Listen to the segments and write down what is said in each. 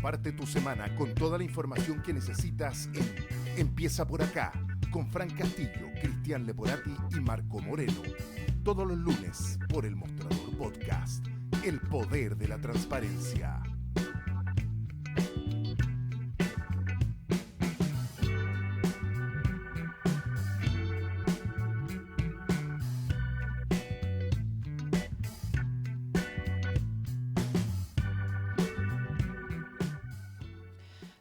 Parte tu semana con toda la información que necesitas en Empieza por acá, con Fran Castillo, Cristian Leporati y Marco Moreno. Todos los lunes por El Mostrador Podcast. El poder de la transparencia.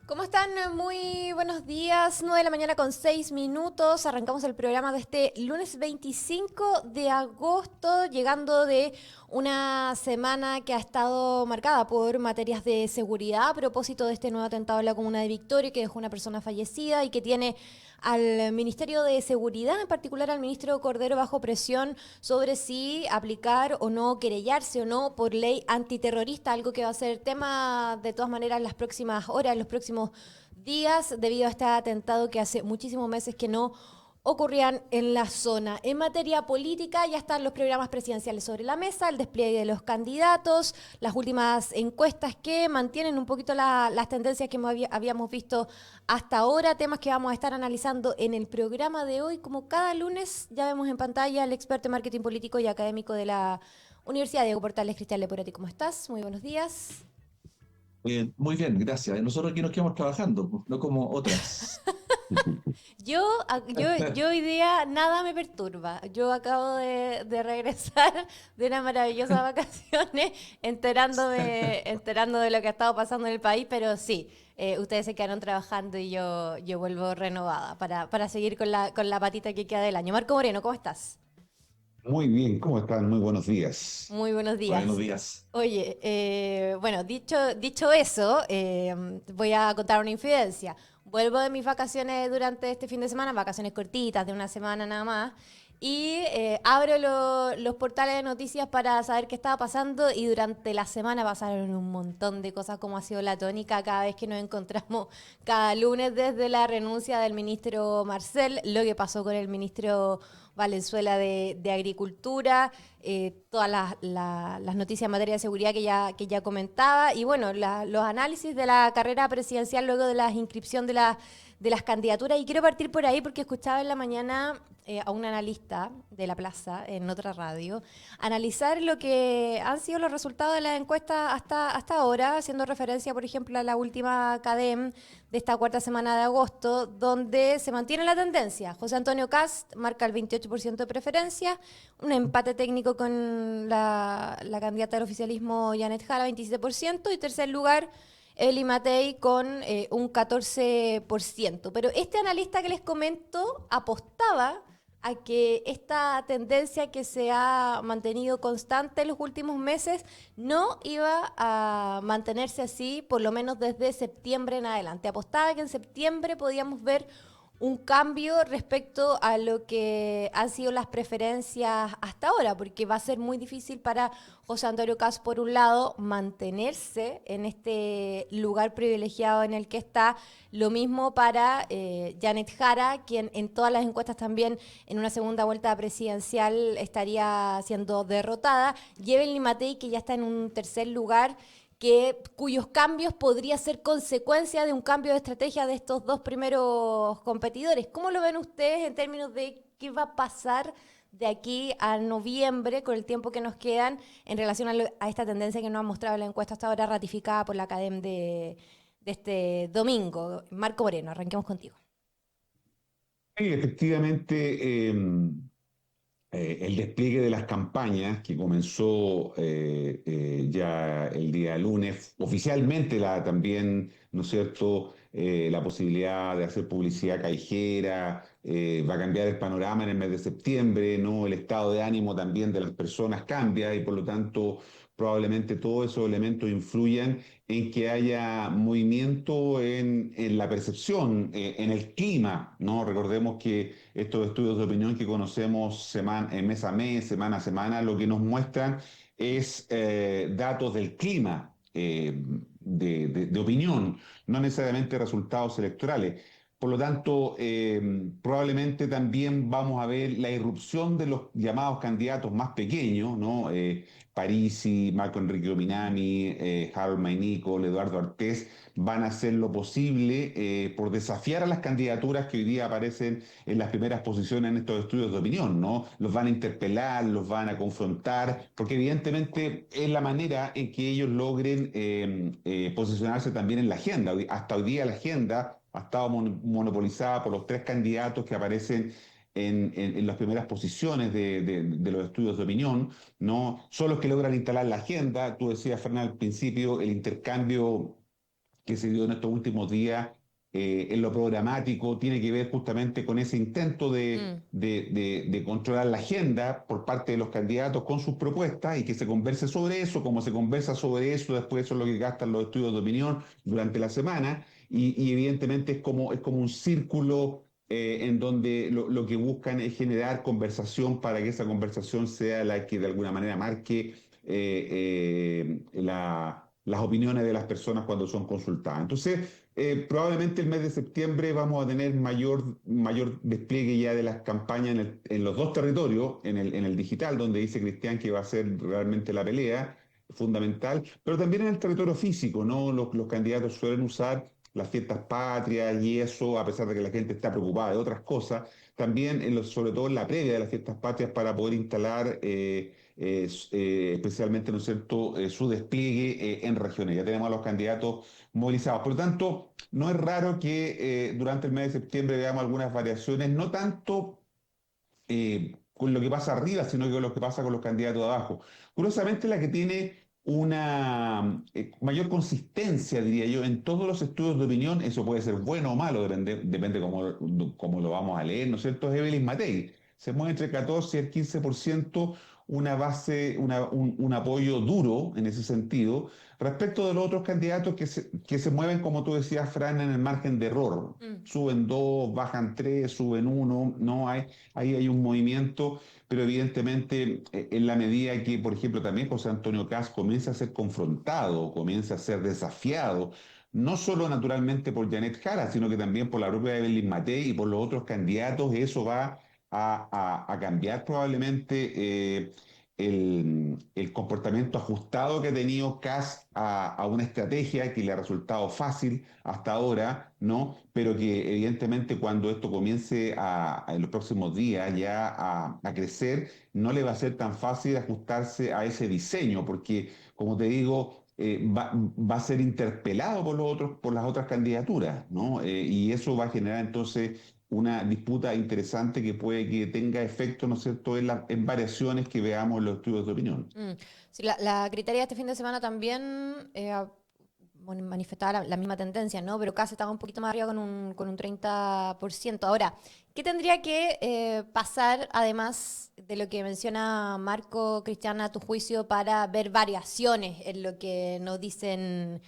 ¿Cómo están? Muy buenos días, 9 de la mañana con 6 minutos. Arrancamos el programa de este lunes 25 de agosto, llegando de una semana que ha estado marcada por materias de seguridad a propósito de este nuevo atentado en la comuna de Victoria que dejó una persona fallecida y que tiene al Ministerio de Seguridad, en particular al ministro Cordero, bajo presión sobre si aplicar o no, querellarse o no por ley antiterrorista, algo que va a ser tema de todas maneras en las próximas horas, en los próximos días, debido a este atentado que hace muchísimos meses que no ocurrían en la zona. En materia política ya están los programas presidenciales sobre la mesa, el despliegue de los candidatos, las últimas encuestas que mantienen un poquito las tendencias que habíamos visto hasta ahora, temas que vamos a estar analizando en el programa de hoy. Como cada lunes ya vemos en pantalla al experto en marketing político y académico de la Universidad Diego Portales, Cristian Leporati. ¿Cómo estás? Muy buenos días. Muy bien, gracias. Nosotros aquí nos quedamos trabajando, pues, no como otras. Yo hoy día nada me perturba. Yo acabo de regresar de unas maravillosas vacaciones, enterando de lo que ha estado pasando en el país, pero sí, ustedes se quedaron trabajando y yo vuelvo renovada para seguir con la patita que queda del año. Marco Moreno, ¿cómo estás? Muy bien, ¿cómo están? Muy buenos días. Muy buenos Buenos días. días. Oye, bueno, dicho eso, voy a contar una infidencia. Vuelvo de mis vacaciones durante este fin de semana, vacaciones cortitas de una semana nada más, y abro los portales de noticias para saber qué estaba pasando y durante la semana pasaron un montón de cosas como ha sido la tónica cada vez que nos encontramos cada lunes, desde la renuncia del ministro Marcel, lo que pasó con el ministro Valenzuela de Agricultura, todas las noticias en materia de seguridad que ya comentaba, y bueno, los análisis de la carrera presidencial luego de la inscripción de las candidaturas. Y quiero partir por ahí porque escuchaba en la mañana a un analista de la plaza en otra radio analizar lo que han sido los resultados de las encuestas hasta ahora, haciendo referencia, por ejemplo, a la última CADEM de esta cuarta semana de agosto, donde se mantiene la tendencia. José Antonio Kast marca el 28% de preferencia, un empate técnico con la candidata del oficialismo Janet Jara, 27%, y tercer lugar Eli Matei con un 14%. Pero este analista que les comento apostaba a que esta tendencia que se ha mantenido constante en los últimos meses no iba a mantenerse así, por lo menos desde septiembre en adelante. Apostaba que en septiembre podíamos ver un cambio respecto a lo que han sido las preferencias hasta ahora, porque va a ser muy difícil para José Antonio Kast, por un lado, mantenerse en este lugar privilegiado en el que está. Lo mismo para Janet Jara, quien en todas las encuestas también en una segunda vuelta presidencial estaría siendo derrotada. Y Evelyn Matei, que ya está en un tercer lugar, cuyos cambios podría ser consecuencia de un cambio de estrategia de estos dos primeros competidores. ¿Cómo lo ven ustedes en términos de qué va a pasar de aquí a noviembre, con el tiempo que nos quedan, en relación a esta tendencia que nos ha mostrado la encuesta hasta ahora, ratificada por la CADEM de este domingo? Marco Moreno, arranquemos contigo. Sí, efectivamente, el despliegue de las campañas que comenzó ya el día lunes, oficialmente también, ¿no es cierto?, la posibilidad de hacer publicidad callejera, va a cambiar el panorama en el mes de septiembre, ¿no? El estado de ánimo también de las personas cambia y por lo tanto probablemente todos esos elementos influyan en que haya movimiento en la percepción, en el clima, ¿no? Recordemos que estos estudios de opinión que conocemos mes a mes, semana a semana, lo que nos muestran es datos del clima de opinión, no necesariamente resultados electorales. Por lo tanto, probablemente también vamos a ver la irrupción de los llamados candidatos más pequeños, ¿no? Parisi, Marco Enrique Ominami, Harold Maynicol, Eduardo Artés, van a hacer lo posible por desafiar a las candidaturas que hoy día aparecen en las primeras posiciones en estos estudios de opinión, ¿no? Los van a interpelar, los van a confrontar, porque evidentemente es la manera en que ellos logren posicionarse también en la agenda. Hasta hoy día la agenda ha estado monopolizada por los tres candidatos que aparecen en las primeras posiciones de los estudios de opinión, ¿no? Son los que logran instalar la agenda. Tú decías, Fernán, al principio, el intercambio que se dio en estos últimos días en lo programático tiene que ver justamente con ese intento de controlar la agenda por parte de los candidatos con sus propuestas y que se converse sobre eso, como se conversa sobre eso, después eso es lo que gastan los estudios de opinión durante la semana y evidentemente es como un círculo en donde lo que buscan es generar conversación para que esa conversación sea la que de alguna manera marque las opiniones de las personas cuando son consultadas. Entonces, probablemente el mes de septiembre vamos a tener mayor despliegue ya de las campañas en los dos territorios, en el digital, donde dice Cristian que va a ser realmente la pelea fundamental, pero también en el territorio físico, ¿no? Los candidatos suelen usar las fiestas patrias y eso, a pesar de que la gente está preocupada de otras cosas, también sobre todo en la previa de las fiestas patrias para poder instalar especialmente, ¿no es cierto?, su despliegue en regiones. Ya tenemos a los candidatos movilizados. Por lo tanto, no es raro que durante el mes de septiembre veamos algunas variaciones, no tanto con lo que pasa arriba, sino que con lo que pasa con los candidatos de abajo. Curiosamente, la que tiene una mayor consistencia, diría yo, en todos los estudios de opinión, eso puede ser bueno o malo, depende cómo lo vamos a leer, ¿no es cierto? Es Evelyn Matei. Se mueve entre el 14 y el 15%, una base, un apoyo duro en ese sentido, respecto de los otros candidatos que se mueven, como tú decías, Fran, en el margen de error. Suben dos, bajan tres, suben uno, no hay, ahí hay un movimiento, pero evidentemente en la medida que, por ejemplo, también José Antonio Kast comienza a ser confrontado, comienza a ser desafiado, no solo naturalmente por Janet Jara, sino que también por la propia Evelyn Matei y por los otros candidatos, eso va a cambiar probablemente el comportamiento ajustado que ha tenido Kast a una estrategia que le ha resultado fácil hasta ahora, ¿no? Pero que evidentemente cuando esto comience en los próximos días ya a crecer, no le va a ser tan fácil ajustarse a ese diseño, porque como te digo, va a ser interpelado por las otras candidaturas, ¿no? Y eso va a generar entonces una disputa interesante que puede que tenga efecto, ¿no es cierto?, en variaciones que veamos en los estudios de opinión. Sí, la criteria de este fin de semana también bueno, manifestaba la misma tendencia, ¿no? Pero casi estaba un poquito más arriba con un 30%. Ahora, ¿qué tendría que pasar, además de lo que menciona Marco, Cristiana, a tu juicio, para ver variaciones en lo que nos dicen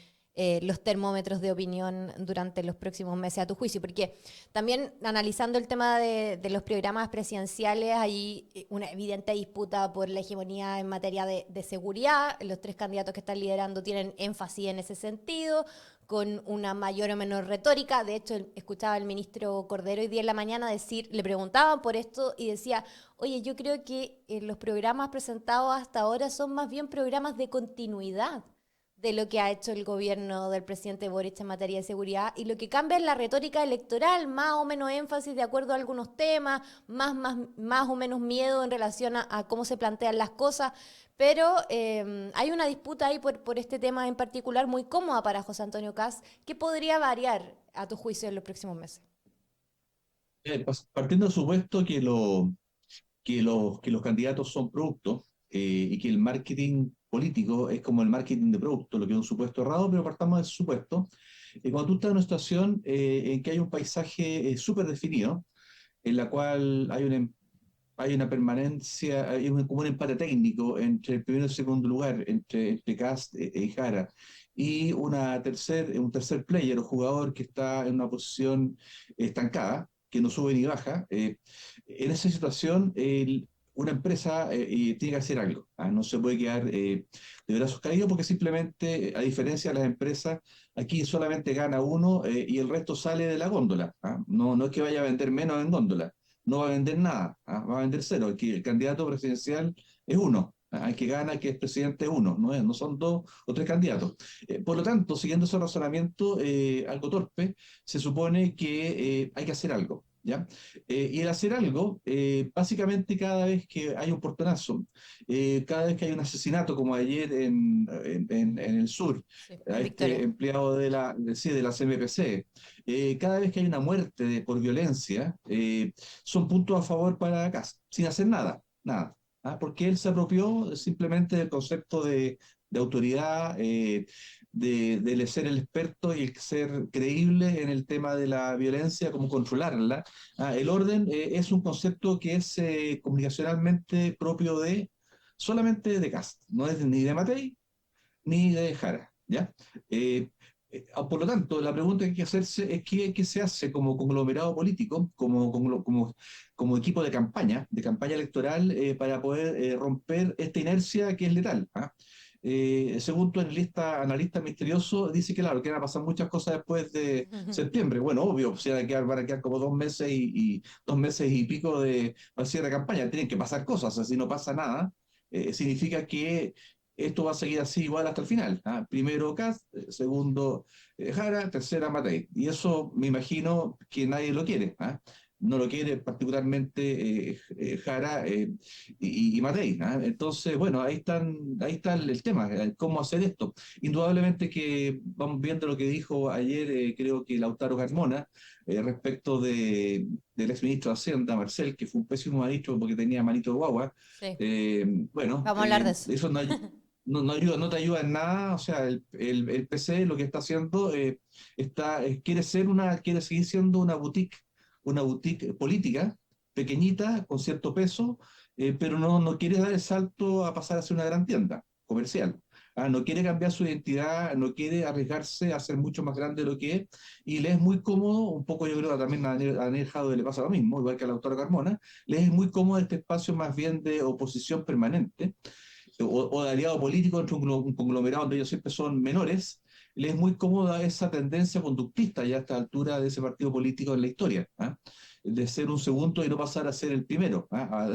los termómetros de opinión durante los próximos meses, a tu juicio? Porque también analizando el tema de los programas presidenciales, hay una evidente disputa por la hegemonía en materia de seguridad. Los tres candidatos que están liderando tienen énfasis en ese sentido, con una mayor o menor retórica. De hecho, escuchaba al ministro Cordero hoy día en la mañana decir, le preguntaban por esto y decía, oye, yo creo que los programas presentados hasta ahora son más bien programas de continuidad de lo que ha hecho el gobierno del presidente Boric en materia de seguridad, y lo que cambia es la retórica electoral, más o menos énfasis de acuerdo a algunos temas, más o menos miedo en relación a cómo se plantean las cosas, pero hay una disputa ahí por este tema en particular muy cómoda para José Antonio Kast. ¿Qué podría variar, a tu juicio, en los próximos meses? Partiendo del supuesto que los candidatos son productos y que el marketing político es como el marketing de producto, lo que es un supuesto errado, pero partamos de ese supuesto. Cuando tú estás en una situación en que hay un paisaje súper definido, en la cual hay una permanencia, como un empate técnico entre el primero y el segundo lugar, entre Kast y Jara, y un tercer player o jugador que está en una posición estancada, que no sube ni baja. En esa situación, una empresa y tiene que hacer algo. No se puede quedar de brazos caídos porque simplemente, a diferencia de las empresas, aquí solamente gana uno y el resto sale de la góndola. No, no es que vaya a vender menos en góndola, no va a vender nada, va a vender cero. El candidato presidencial es uno. El que gana, que es presidente, es uno, no son dos o tres candidatos. Por lo tanto, siguiendo ese razonamiento algo torpe, se supone que hay que hacer algo. ¿Ya? Y el hacer algo, básicamente cada vez que hay un portonazo, cada vez que hay un asesinato, como ayer en el sur, Sí, a en este Victoria. empleado sí, de la CMPC, cada vez que hay una muerte por violencia, son puntos a favor para Kast, sin hacer nada, nada. Porque él se apropió simplemente del concepto de autoridad, de ser el experto y el ser creíble en el tema de la violencia, cómo controlarla. El orden es un concepto que es comunicacionalmente propio de solamente de Kast, no es ni de Matei ni de Jara, ¿ya? Por lo tanto, la pregunta que hay que hacerse es qué se hace como conglomerado político, como equipo de campaña electoral, para poder romper esta inercia que es letal. Según tu analista misterioso, dice que claro, que van a pasar muchas cosas después de septiembre. Bueno, obvio, si van a quedar como 2 meses y 2 meses y pico para cierre de campaña, tienen que pasar cosas, o sea, si no pasa nada, significa que esto va a seguir así igual hasta el final. Primero Kast, segundo Jara, tercera Matei. Y eso me imagino que nadie lo quiere. No lo quiere particularmente Jara y Matei. Entonces, bueno, ahí está el tema, cómo hacer esto. Indudablemente que vamos viendo lo que dijo ayer, creo que Lautaro Carmona, respecto del exministro de Hacienda, Marcel, que fue un pésimo ministro porque tenía manito de guagua. Sí, Bueno, vamos a hablar de eso. eso no ayuda, no te ayuda en nada. O sea, el PC lo que está haciendo quiere seguir siendo una boutique política, pequeñita, con cierto peso, pero no quiere dar el salto a pasar a ser una gran tienda comercial. No quiere cambiar su identidad, no quiere arriesgarse a ser mucho más grande de lo que es, y le es muy cómodo, un poco yo creo que también a Daniel Jadwe le pasa lo mismo, igual que a la autora Carmona, le es muy cómodo este espacio más bien de oposición permanente, o de aliado político entre un conglomerado donde ellos siempre son menores. Le es muy cómoda esa tendencia conductista ya a esta altura de ese partido político en la historia, de ser un segundo y no pasar a ser el primero, a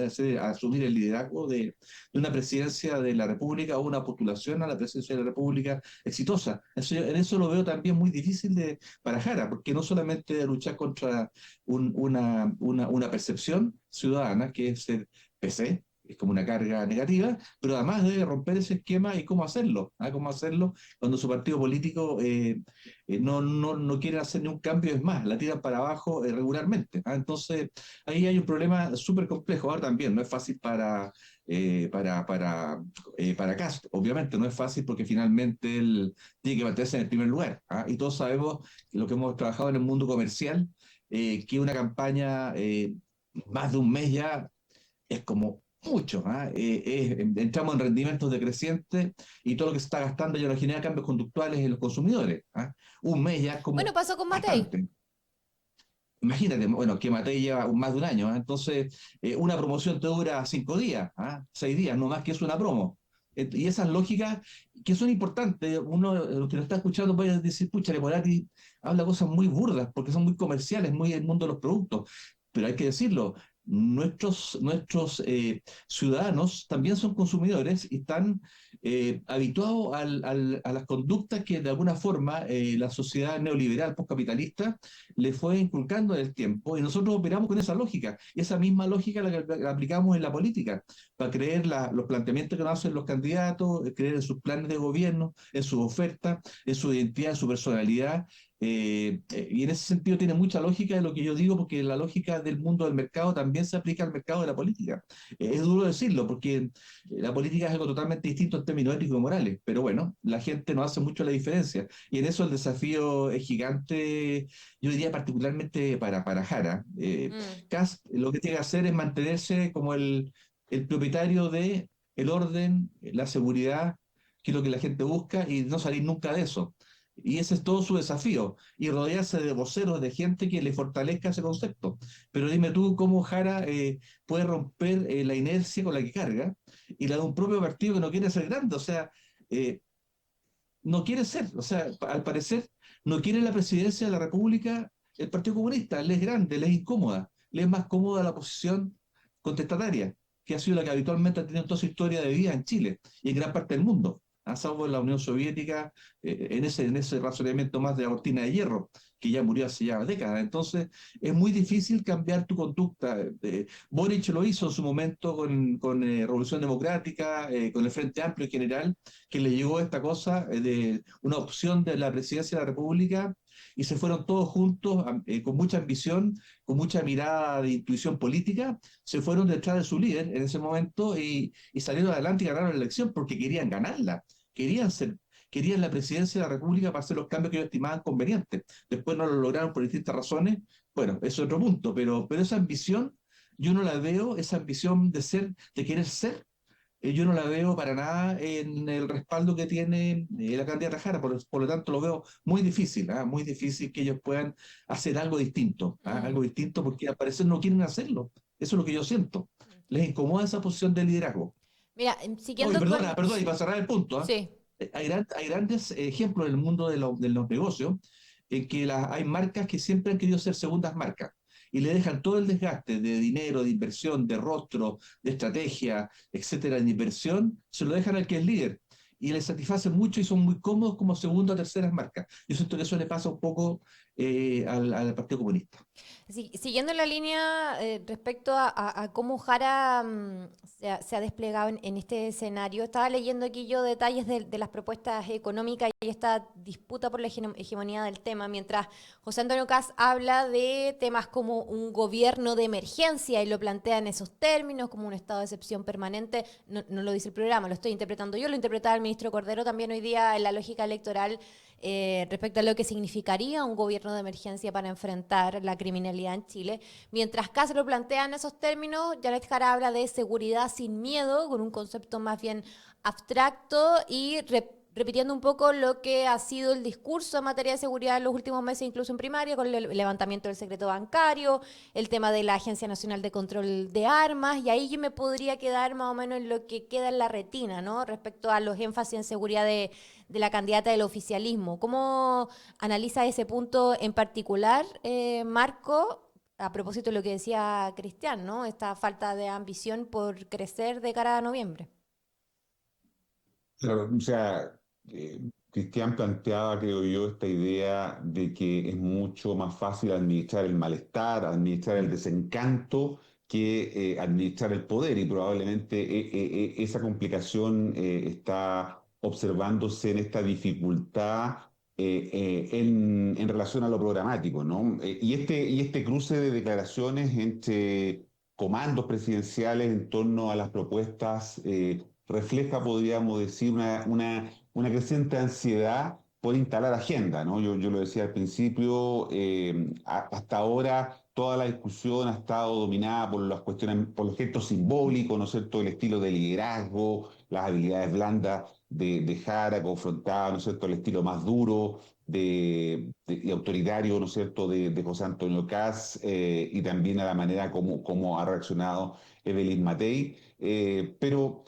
asumir el liderazgo de una presidencia de la República o una postulación a la presidencia de la República exitosa. En eso lo veo también muy difícil para Jara, porque no solamente de luchar contra una percepción ciudadana, que es el PC, es como una carga negativa, pero además debe romper ese esquema y cómo hacerlo. Cómo hacerlo cuando su partido político no quiere hacer ningún cambio, es más, la tiran para abajo regularmente. Entonces, ahí hay un problema súper complejo. Ahora también, no es fácil para Kast, obviamente no es fácil porque finalmente él tiene que mantenerse en el primer lugar. Y todos sabemos lo que hemos trabajado en el mundo comercial, que una campaña más de un mes ya es como mucho. Entramos en rendimientos decrecientes y todo lo que se está gastando ya no genera cambios conductuales en los consumidores. Un mes ya es Bueno, como pasó con Matei. bastante. Imagínate, bueno, que Matei lleva más de un año, entonces una promoción te dura 5 días, 6 días, no más que es una promo. Y esas lógicas que son importantes, uno lo que lo está escuchando puede decir, pucha, Leporati habla cosas muy burdas porque son muy comerciales, muy el mundo de los productos, pero hay que decirlo, nuestros ciudadanos también son consumidores y están habituados a las conductas que de alguna forma la sociedad neoliberal postcapitalista le fue inculcando en el tiempo, y nosotros operamos con esa lógica, y esa misma lógica la aplicamos en la política, para creer los planteamientos que nos hacen los candidatos, creer en sus planes de gobierno, en sus ofertas, en su identidad, en su personalidad. Y en ese sentido tiene mucha lógica de lo que yo digo, porque la lógica del mundo del mercado también se aplica al mercado de la política. Es duro decirlo, porque la política es algo totalmente distinto en términos éticos y morales, pero bueno, la gente no hace mucho la diferencia, y en eso el desafío es gigante, yo diría particularmente para Jara. Mm. Kast lo que tiene que hacer es mantenerse como el propietario de el orden, la seguridad, que es lo que la gente busca, y no salir nunca de eso. Y ese es todo su desafío, y rodearse de voceros, de gente que le fortalezca ese concepto. Pero dime tú cómo Jara puede romper la inercia con la que carga y la de un propio partido que no quiere ser grande, o sea, eh, no quiere ser, o sea, al parecer no quiere la presidencia de la República el Partido Comunista, le es grande, le es incómoda, le es más cómoda la posición contestataria, que ha sido la que habitualmente ha tenido toda su historia de vida en Chile y en gran parte del mundo, a salvo en la Unión Soviética, en ese razonamiento más de la cortina de hierro, que ya murió hace ya décadas. Entonces, es muy difícil cambiar tu conducta. Boric lo hizo en su momento con Revolución Democrática, con el Frente Amplio en general, que le llegó esta cosa de una opción de la presidencia de la República y se fueron todos juntos con mucha ambición, con mucha mirada de intuición política, se fueron detrás de su líder en ese momento y salieron adelante y ganaron la elección porque querían ganarla, querían ser, querían la presidencia de la República para hacer los cambios que ellos estimaban convenientes. Después no lo lograron por distintas razones, bueno, eso es otro punto, pero esa ambición, yo no la veo, esa ambición de ser, de querer ser, yo no la veo para nada en el respaldo que tiene la candidata Jara, por lo tanto lo veo muy difícil, ¿ah? Muy difícil que ellos puedan hacer algo distinto, ¿ah? Mm. Algo distinto porque al parecer no quieren hacerlo, eso es lo que yo siento, les incomoda esa posición de liderazgo. Mira, Oh, y siguiendo perdona, con... perdona, y para cerrar el punto, ¿ah? Sí. Hay grandes ejemplos en el mundo de los negocios en que hay marcas que siempre han querido ser segundas marcas y le dejan todo el desgaste de dinero, de inversión, de rostro, de estrategia, etcétera, de inversión, se lo dejan al que es líder y les satisface mucho y son muy cómodos como segunda o terceras marcas. Yo siento que eso le pasa un poco al Partido Comunista. Siguiendo la línea respecto a cómo Jara se ha desplegado en este escenario, estaba leyendo aquí yo detalles de las propuestas económicas y esta disputa por la hegemonía del tema, mientras José Antonio Kast habla de temas como un gobierno de emergencia y lo plantea en esos términos, como un estado de excepción permanente. No, no lo dice el programa, lo estoy interpretando yo, lo interpretaba el ministro Cordero también hoy día en la lógica electoral respecto a lo que significaría un gobierno de emergencia para enfrentar la criminalidad en Chile. Mientras Kast lo plantea en esos términos, Janet Jara habla de seguridad sin miedo, con un concepto más bien abstracto y repitiendo un poco lo que ha sido el discurso en materia de seguridad en los últimos meses, incluso en primaria, con el levantamiento del secreto bancario, el tema de la Agencia Nacional de Control de Armas, y ahí yo me podría quedar más o menos en lo que queda en la retina, ¿no? Respecto a los énfasis en seguridad de la candidata del oficialismo. ¿Cómo analiza ese punto en particular, Marco? A propósito de lo que decía Cristian, ¿no? Esta falta de ambición por crecer de cara a noviembre. Claro, o sea, Cristian planteaba, creo yo, esta idea de que es mucho más fácil administrar el malestar, administrar el desencanto, que administrar el poder, y probablemente esa complicación está observándose en esta dificultad en relación a lo programático, ¿no? Y este cruce de declaraciones entre comandos presidenciales en torno a las propuestas refleja, podríamos decir, una creciente ansiedad por instalar agenda, ¿no? Yo lo decía al principio, hasta ahora toda la discusión ha estado dominada por las cuestiones, por los gestos simbólicos, ¿no es cierto?, el estilo de liderazgo, las habilidades blandas de Jara, confrontada, ¿no es cierto?, el estilo más duro y autoritario, ¿no es cierto?, de José Antonio Kast, y también a la manera como ha reaccionado Evelyn Matei. Pero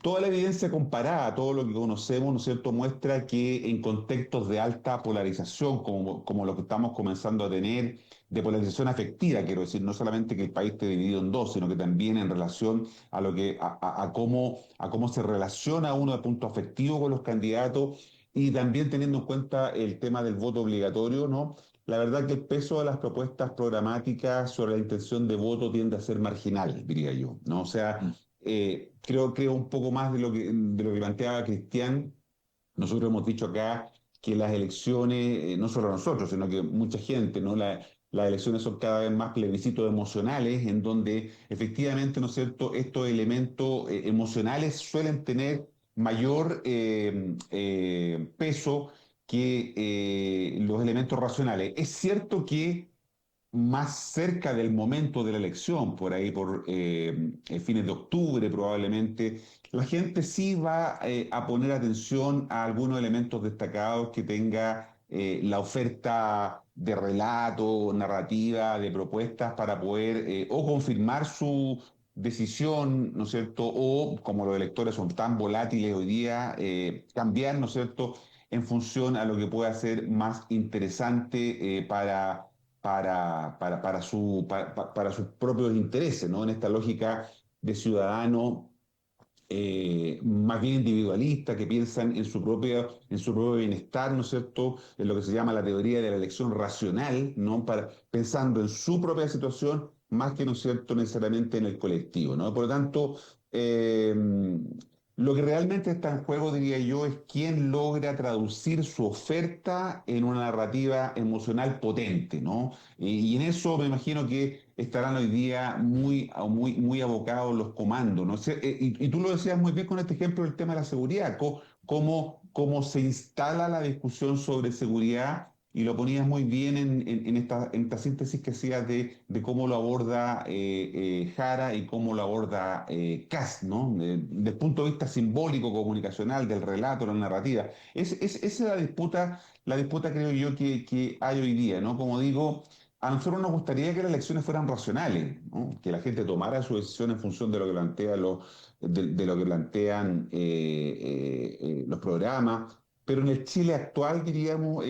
toda la evidencia comparada, todo lo que conocemos, ¿no es cierto?, muestra que en contextos de alta polarización, como lo que estamos comenzando a tener, de polarización afectiva, quiero decir, no solamente que el país esté dividido en dos, sino que también en relación a lo que, a cómo se relaciona uno de punto afectivo con los candidatos, y también teniendo en cuenta el tema del voto obligatorio, ¿no? La verdad que el peso de las propuestas programáticas sobre la intención de voto tiende a ser marginal, diría yo, ¿no? O sea, creo un poco más de lo que planteaba Cristian. Nosotros hemos dicho acá que las elecciones, no solo nosotros, sino que mucha gente, ¿no? Las elecciones son cada vez más plebiscitos emocionales, en donde efectivamente, ¿no es cierto?, estos elementos emocionales suelen tener mayor peso que los elementos racionales. Es cierto que más cerca del momento de la elección, por ahí por fines de octubre probablemente, la gente sí va a poner atención a algunos elementos destacados que tenga la oferta de relato, narrativa, de propuestas para poder o confirmar su decisión, ¿no es cierto? O como los electores son tan volátiles hoy día, cambiar, ¿no es cierto? En función a lo que pueda ser más interesante para sus propios intereses, ¿no? En esta lógica de ciudadano más bien individualista, que piensan en su propio bienestar, ¿no es cierto? En lo que se llama la teoría de la elección racional, ¿no? Pensando en su propia situación más que, ¿no es cierto?, necesariamente en el colectivo, ¿no? Por lo tanto, lo que realmente está en juego, diría yo, es quién logra traducir su oferta en una narrativa emocional potente, ¿no? Y en eso me imagino que estarán hoy día muy abocados los comandos, ¿no? Y tú lo decías muy bien con este ejemplo del tema de la seguridad, cómo se instala la discusión sobre seguridad, y lo ponías muy bien en esta síntesis que hacías de cómo lo aborda Jara y cómo lo aborda Kass, ¿no? Desde el punto de vista simbólico, comunicacional, del relato, la narrativa. Esa es la disputa creo yo que hay hoy día, ¿no? Como digo, a nosotros nos gustaría que las elecciones fueran racionales, ¿no? Que la gente tomara su decisión en función de lo que de lo que plantean los programas, pero en el Chile actual, diríamos,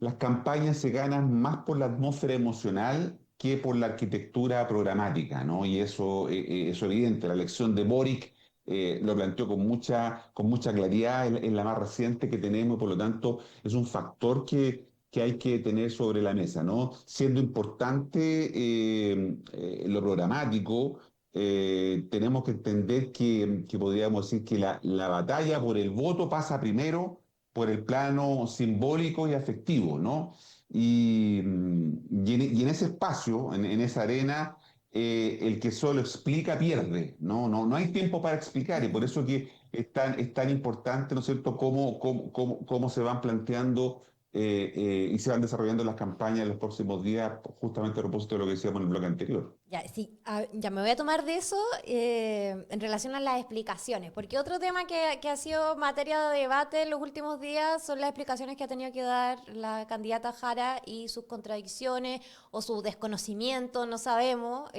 las campañas se ganan más por la atmósfera emocional que por la arquitectura programática, ¿no? Y eso es evidente. La elección de Boric lo planteó con mucha claridad en la más reciente que tenemos, por lo tanto, es un factor que hay que tener sobre la mesa, ¿no? Siendo importante lo programático, tenemos que entender que podríamos decir que la batalla por el voto pasa primero por el plano simbólico y afectivo, ¿no? Y en ese espacio, en esa arena, el que solo explica pierde, ¿no? No hay tiempo para explicar, y por eso que es tan importante, ¿no es cierto?, cómo se van planteando y se van desarrollando las campañas en los próximos días, justamente a propósito de lo que decíamos en el bloque anterior. Ya, sí, ya me voy a tomar de eso en relación a las explicaciones, porque otro tema que ha sido materia de debate en los últimos días son las explicaciones que ha tenido que dar la candidata Jara y sus contradicciones o su desconocimiento, no sabemos,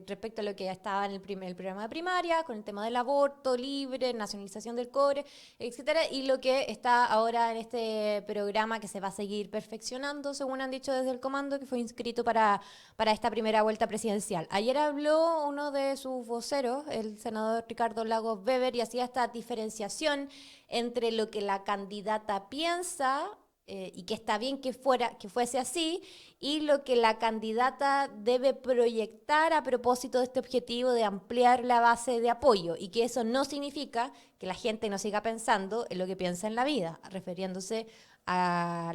respecto a lo que ya estaba en el programa de primaria, con el tema del aborto libre, nacionalización del cobre, etcétera, y lo que está ahora en este programa que se va a seguir perfeccionando, según han dicho desde el comando, que fue inscrito para esta primera vuelta presidencial. Ayer habló uno de sus voceros, el senador Ricardo Lagos Weber, y hacía esta diferenciación entre lo que la candidata piensa y que está bien que fuese así, y lo que la candidata debe proyectar a propósito de este objetivo de ampliar la base de apoyo, y que eso no significa que la gente no siga pensando en lo que piensa en la vida, refiriéndose a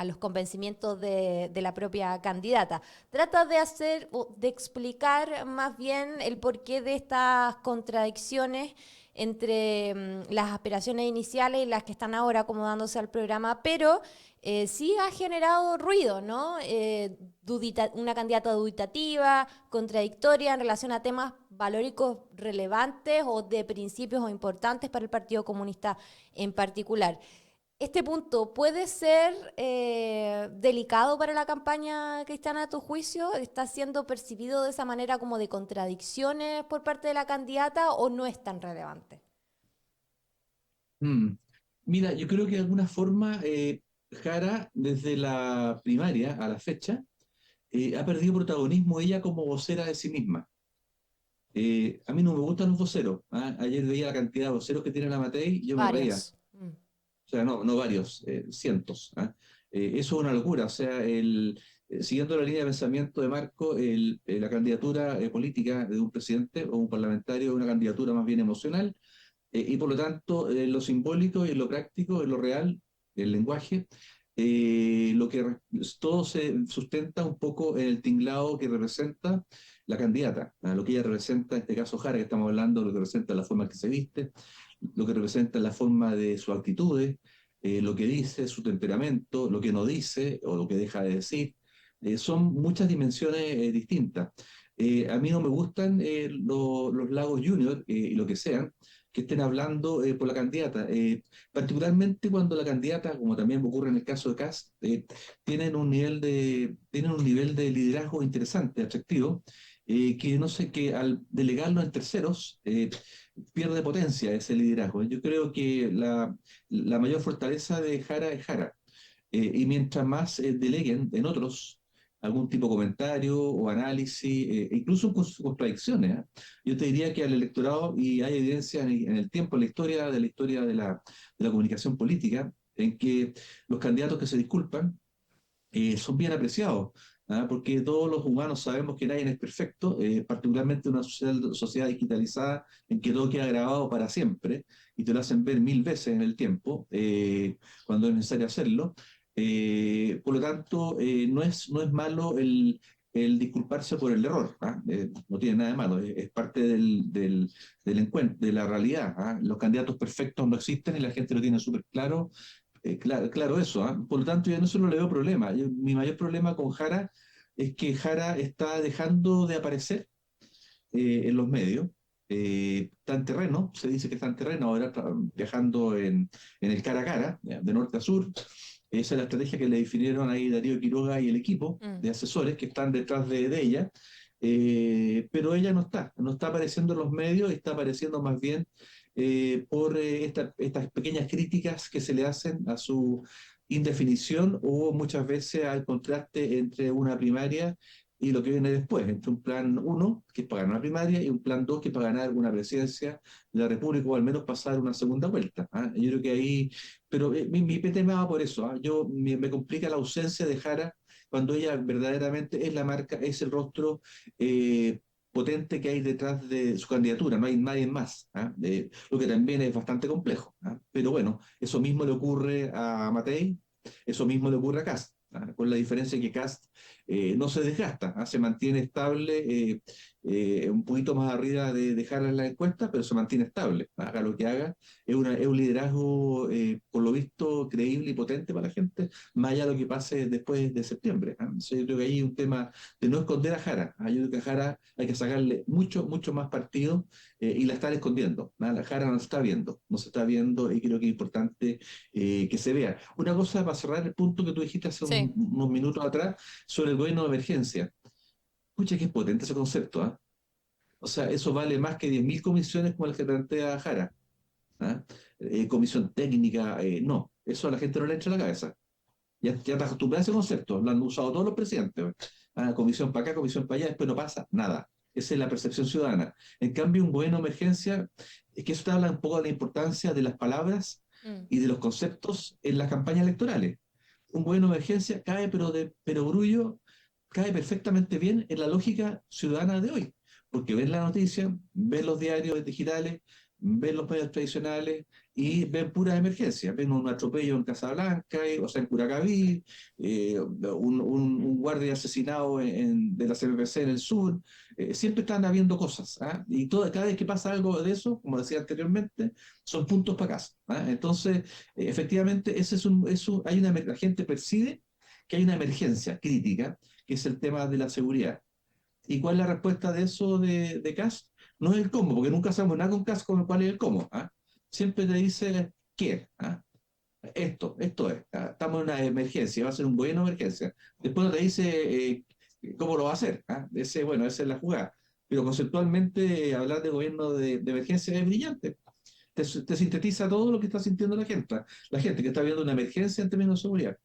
los convencimientos de la propia candidata. Trata de explicar más bien el porqué de estas contradicciones entre las aspiraciones iniciales y las que están ahora acomodándose al programa, pero sí ha generado ruido, ¿no? Una candidata dubitativa, contradictoria en relación a temas valóricos relevantes o de principios o importantes para el Partido Comunista en particular. ¿Este punto puede ser delicado para la campaña cristiana, a tu juicio? ¿Está siendo percibido de esa manera como de contradicciones por parte de la candidata o no es tan relevante? Mm. Mira, yo creo que de alguna forma Jara, desde la primaria a la fecha, ha perdido protagonismo ella como vocera de sí misma. A mí no me gustan los voceros. ¿Ah? Ayer veía la cantidad de voceros que tiene la Matei y yo me reía. Varios. O sea, no varios, cientos. ¿Ah? Eso es una locura. O sea, siguiendo la línea de pensamiento de Marco, la candidatura política de un presidente o un parlamentario es una candidatura más bien emocional, y por lo tanto, en lo simbólico y en lo práctico, en lo real, el lenguaje, todo se sustenta un poco en el tinglado que representa la candidata, ¿ah? Lo que ella representa, en este caso Jara, que estamos hablando, lo que representa la forma en que se viste, lo que representa la forma de sus actitudes, lo que dice, su temperamento, lo que no dice o lo que deja de decir, Son muchas dimensiones distintas. A mí no me gustan los Lagos Junior y lo que sean, que estén hablando por la candidata, particularmente cuando la candidata, como también ocurre en el caso de Kast, tienen un nivel de liderazgo interesante, atractivo, que no sé, que al delegarlo en terceros pierde potencia ese liderazgo. Yo creo que la mayor fortaleza de Jara es Jara. Y mientras más deleguen en otros algún tipo de comentario o análisis, incluso con sus contradicciones, ¿eh? Yo te diría que al electorado, y hay evidencia en el tiempo, en la historia de la comunicación política, en que los candidatos que se disculpan son bien apreciados. ¿Ah? Porque todos los humanos sabemos que nadie es perfecto, particularmente una sociedad digitalizada en que todo queda grabado para siempre y te lo hacen ver 1000 veces en el tiempo, cuando es necesario hacerlo. Por lo tanto, no es malo el disculparse por el error. ¿Ah? No tiene nada de malo, es parte del encuentro, de la realidad. ¿Ah? Los candidatos perfectos no existen y la gente lo tiene súper claro. Claro eso, ¿ah? Por lo tanto, yo no solo le veo problema. Mi mayor problema con Jara es que Jara está dejando de aparecer en los medios. Está en terreno, se dice que está en terreno, ahora está viajando en el cara a cara, ¿ya? De norte a sur. Esa es la estrategia que le definieron ahí Darío Quiroga y el equipo de asesores que están detrás de ella. Pero ella no está apareciendo en los medios, está apareciendo más bien por estas pequeñas críticas que se le hacen a su indefinición o muchas veces al contraste entre una primaria y lo que viene después, entre un plan 1, que es para ganar una primaria, y un plan 2, que es para ganar una presidencia de la República, o al menos pasar una segunda vuelta. ¿Ah? Yo creo que ahí, pero mi tema va por eso. ¿Ah? Me complica la ausencia de Jara cuando ella verdaderamente es la marca, es el rostro potente que hay detrás de su candidatura, no hay nadie más, ¿ah? Lo que también es bastante complejo. ¿Ah? Pero bueno, eso mismo le ocurre a Matei, eso mismo le ocurre a Kast, ¿ah? Con la diferencia que Kast no se desgasta, ¿ah? Se mantiene estable, un poquito más arriba de dejar en la encuesta, pero se mantiene estable. Haga lo que haga, es un liderazgo, por lo visto, creíble y potente para la gente, más allá de lo que pase después de septiembre. ¿Ah? Entonces, yo creo que ahí hay un tema de no esconder a Jara. ¿Ah? Yo creo que a Jara hay que sacarle mucho, mucho más partido y la están escondiendo. ¿Ah? La Jara no se está viendo y creo que es importante que se vea. Una cosa para cerrar el punto que tú dijiste hace Sí. unos minutos atrás sobre el gobierno de emergencia. Escucha que es potente ese concepto, ¿ah? O sea, eso vale más que 10.000 comisiones como las que plantea Jara. ¿Ah? Comisión técnica, no. Eso a la gente no le entra a la cabeza. Ya te acostumbras a ese concepto, lo han usado todos los presidentes. ¿Ah? Comisión para acá, comisión para allá, después no pasa nada. Esa es la percepción ciudadana. En cambio, un gobierno de emergencia, es que eso te habla un poco de la importancia de las palabras y de los conceptos en las campañas electorales. Un gobierno de emergencia cae, pero de perogrullo, cae perfectamente bien en la lógica ciudadana de hoy, porque ven la noticia, ven los diarios digitales, ven los medios tradicionales y ven puras emergencias, ven un atropello en Casablanca, o sea, en Curacaví, un guardia asesinado de la CPPC en el sur, siempre están habiendo cosas, ¿ah? Y cada vez que pasa algo de eso, como decía anteriormente, son puntos para casa. ¿Ah? Entonces, efectivamente, la gente percibe que hay una emergencia crítica, que es el tema de la seguridad. ¿Y cuál es la respuesta de eso de Kast? No es el cómo, porque nunca sabemos nada con Kast con cuál es el cómo. ¿Ah? Siempre te dice qué. ¿Ah? Esto es. ¿Ah? Estamos en una emergencia, va a ser un gobierno de emergencia. Después no te dice cómo lo va a hacer. ¿Ah? Bueno, esa es la jugada. Pero conceptualmente, hablar de gobierno de emergencia es brillante. Te sintetiza todo lo que está sintiendo la gente que está viendo una emergencia en términos de seguridad.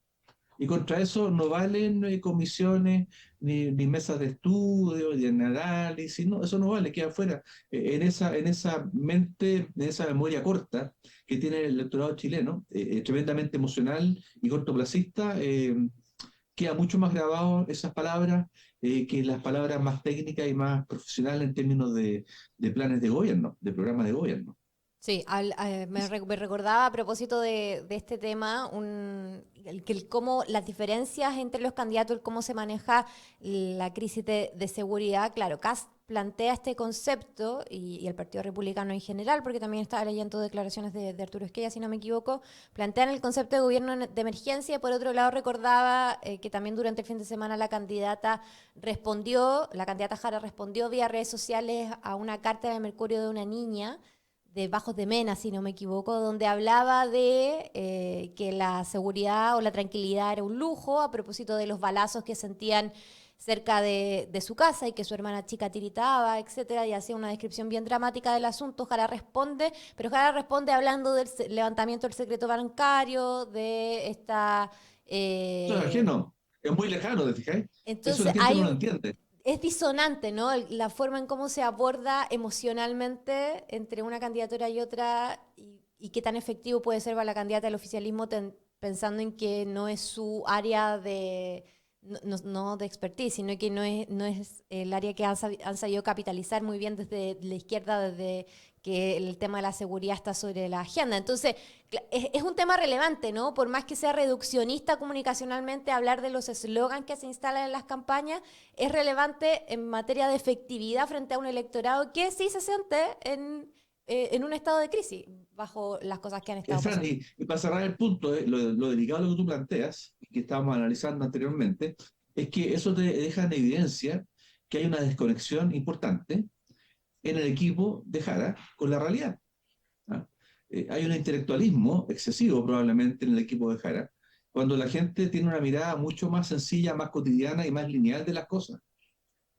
Y contra eso no valen comisiones, ni mesas de estudio, ni análisis, no, eso no vale, queda afuera. En esa mente, en esa memoria corta que tiene el electorado chileno, tremendamente emocional y cortoplacista, queda mucho más grabado esas palabras que las palabras más técnicas y más profesionales en términos de planes de gobierno, de programas de gobierno. Sí, me recordaba a propósito de este tema, cómo las diferencias entre los candidatos, el cómo se maneja la crisis de seguridad. Claro, Kast plantea este concepto y el Partido Republicano en general, porque también estaba leyendo declaraciones de Arturo Esquella, si no me equivoco, plantean el concepto de gobierno de emergencia. Y por otro lado recordaba que también durante el fin de semana la candidata Jara respondió vía redes sociales a una carta de Mercurio de una niña de Bajos de Mena, si no me equivoco, donde hablaba de que la seguridad o la tranquilidad era un lujo a propósito de los balazos que sentían cerca de su casa y que su hermana chica tiritaba, etcétera, y hacía una descripción bien dramática del asunto. Jara responde, pero Jara responde hablando del levantamiento del secreto bancario, de esta... Claro, es que no, es muy lejano, ¿te fijáis? Eso la entonces gente no lo entiende. es disonante, ¿no? La forma en cómo se aborda emocionalmente entre una candidatura y otra y qué tan efectivo puede ser para la candidata del oficialismo pensando en que no es su área de, no de expertise, sino que no es el área que han sabido capitalizar muy bien desde la izquierda, desde que el tema de la seguridad está sobre la agenda. Entonces, es un tema relevante, ¿no? Por más que sea reduccionista comunicacionalmente, hablar de los eslogans que se instalan en las campañas es relevante en materia de efectividad frente a un electorado que sí se siente en un estado de crisis bajo las cosas que han estado Fran, pasando. y para cerrar el punto, lo delicado de lo que tú planteas, y que estábamos analizando anteriormente, es que eso te deja en evidencia que hay una desconexión importante en el equipo de Jara con la realidad. ¿Ah? Hay un intelectualismo excesivo probablemente en el equipo de Jara, cuando la gente tiene una mirada mucho más sencilla, más cotidiana y más lineal de las cosas.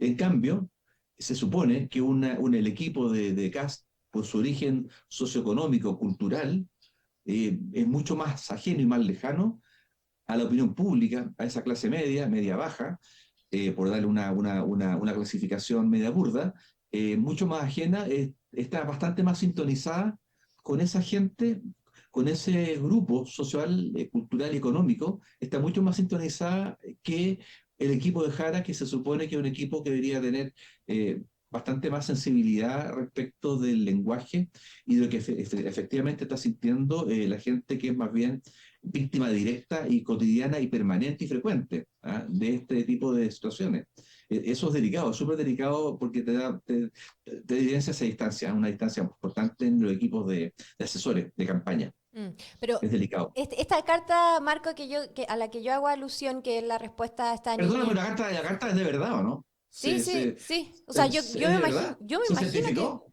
En cambio, se supone que el equipo de Cast, por su origen socioeconómico, cultural, es mucho más ajeno y más lejano a la opinión pública, a esa clase media, media baja, por darle una clasificación media burda, mucho más ajena, está bastante más sintonizada con esa gente, con ese grupo social, cultural y económico, está mucho más sintonizada que el equipo de Jara, que se supone que es un equipo que debería tener bastante más sensibilidad respecto del lenguaje y de lo que efectivamente está sintiendo la gente que es más bien víctima directa y cotidiana y permanente y frecuente, ¿ah?, de este tipo de situaciones. Eso es delicado, es súper delicado porque te evidencia esa distancia, una distancia importante en los equipos de asesores de campaña. Pero Es delicado. esta carta, Marco, a la que yo hago alusión, que es la respuesta a esta Perdóname, niña. la carta es de verdad, ¿o no? Sí, ¿Se, sí, se, sí. O sea, es de verdad? yo me ¿Se imagino que certificó?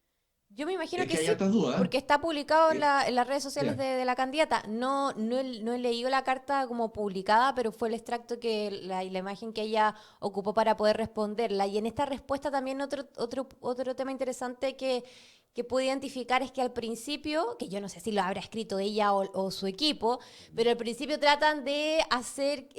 Yo me imagino Es que que hay sí, altas dudas. porque está publicado ¿Eh? en las redes sociales Ya. de la candidata. No he leído la carta como publicada, pero fue el extracto y la imagen que ella ocupó para poder responderla. Y en esta respuesta también otro tema interesante que pude identificar es que al principio, que yo no sé si lo habrá escrito ella o su equipo, pero al principio tratan de hacer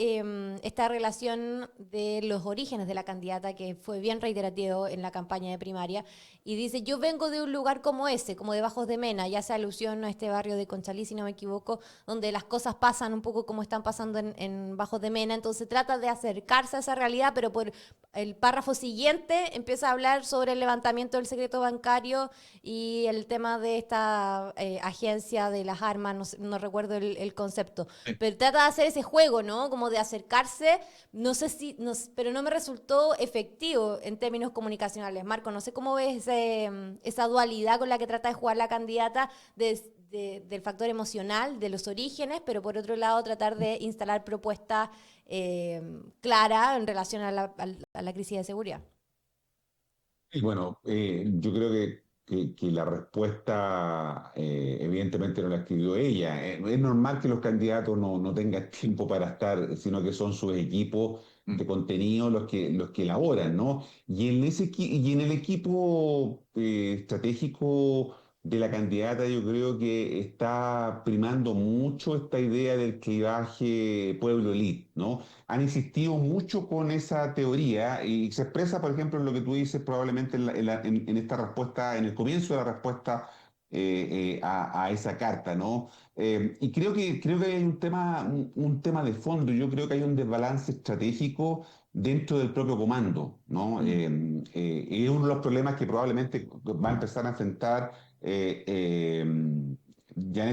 esta relación de los orígenes de la candidata, que fue bien reiterativo en la campaña de primaria, y dice, yo vengo de un lugar como ese, como de Bajos de Mena, ya hace alusión a este barrio de Conchalí, si no me equivoco, donde las cosas pasan un poco como están pasando en Bajos de Mena. Entonces trata de acercarse a esa realidad, pero por el párrafo siguiente empieza a hablar sobre el levantamiento del secreto bancario y el tema de esta agencia de las armas, no recuerdo el concepto, pero trata de hacer ese juego, ¿no? Como de acercarse, no sé si, pero no me resultó efectivo en términos comunicacionales. Marco, no sé cómo ves esa dualidad con la que trata de jugar la candidata del factor emocional, de los orígenes, pero por otro lado tratar de instalar propuestas claras en relación a la crisis de seguridad. Y bueno, yo creo que la respuesta evidentemente no la escribió ella. Es normal que los candidatos no tengan tiempo para estar, sino que son sus equipos de Mm. contenido los que elaboran, ¿no? Y en el equipo estratégico de la candidata yo creo que está primando mucho esta idea del clivaje pueblo-elite, ¿no? Han insistido mucho con esa teoría y se expresa, por ejemplo, en lo que tú dices probablemente en esta respuesta, en el comienzo de la respuesta a esa carta, ¿no? Y creo que hay un tema de fondo. Yo creo que hay un desbalance estratégico dentro del propio comando, ¿no? Mm. Es uno de los problemas que probablemente va a empezar a enfrentar Janet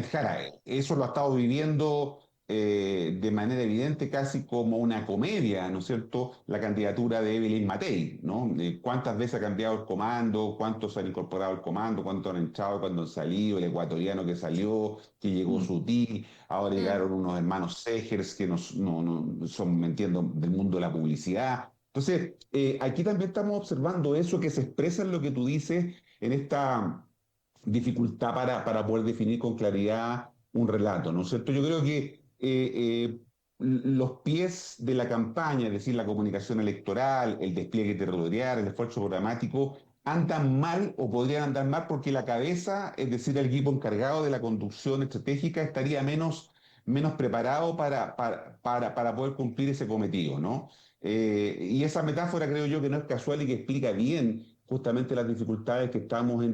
Jara. Eso lo ha estado viviendo de manera evidente, casi como una comedia, ¿no es cierto?, la candidatura de Evelyn Matei, ¿no? ¿Cuántas veces ha cambiado el comando? ¿Cuántos han incorporado al comando? ¿Cuántos han entrado? ¿Cuántos han salido? El ecuatoriano que salió, que llegó sutil, ahora llegaron unos hermanos Segers que no son, me entiendo, del mundo de la publicidad. Entonces, aquí también estamos observando eso que se expresa en lo que tú dices, en esta dificultad para poder definir con claridad un relato, ¿no es cierto? Yo creo que los pies de la campaña, es decir, la comunicación electoral, el despliegue territorial, el esfuerzo programático, andan mal o podrían andar mal porque la cabeza, es decir, el equipo encargado de la conducción estratégica, estaría menos preparado para poder cumplir ese cometido, ¿no? Y esa metáfora creo yo que no es casual y que explica bien justamente las dificultades que estamos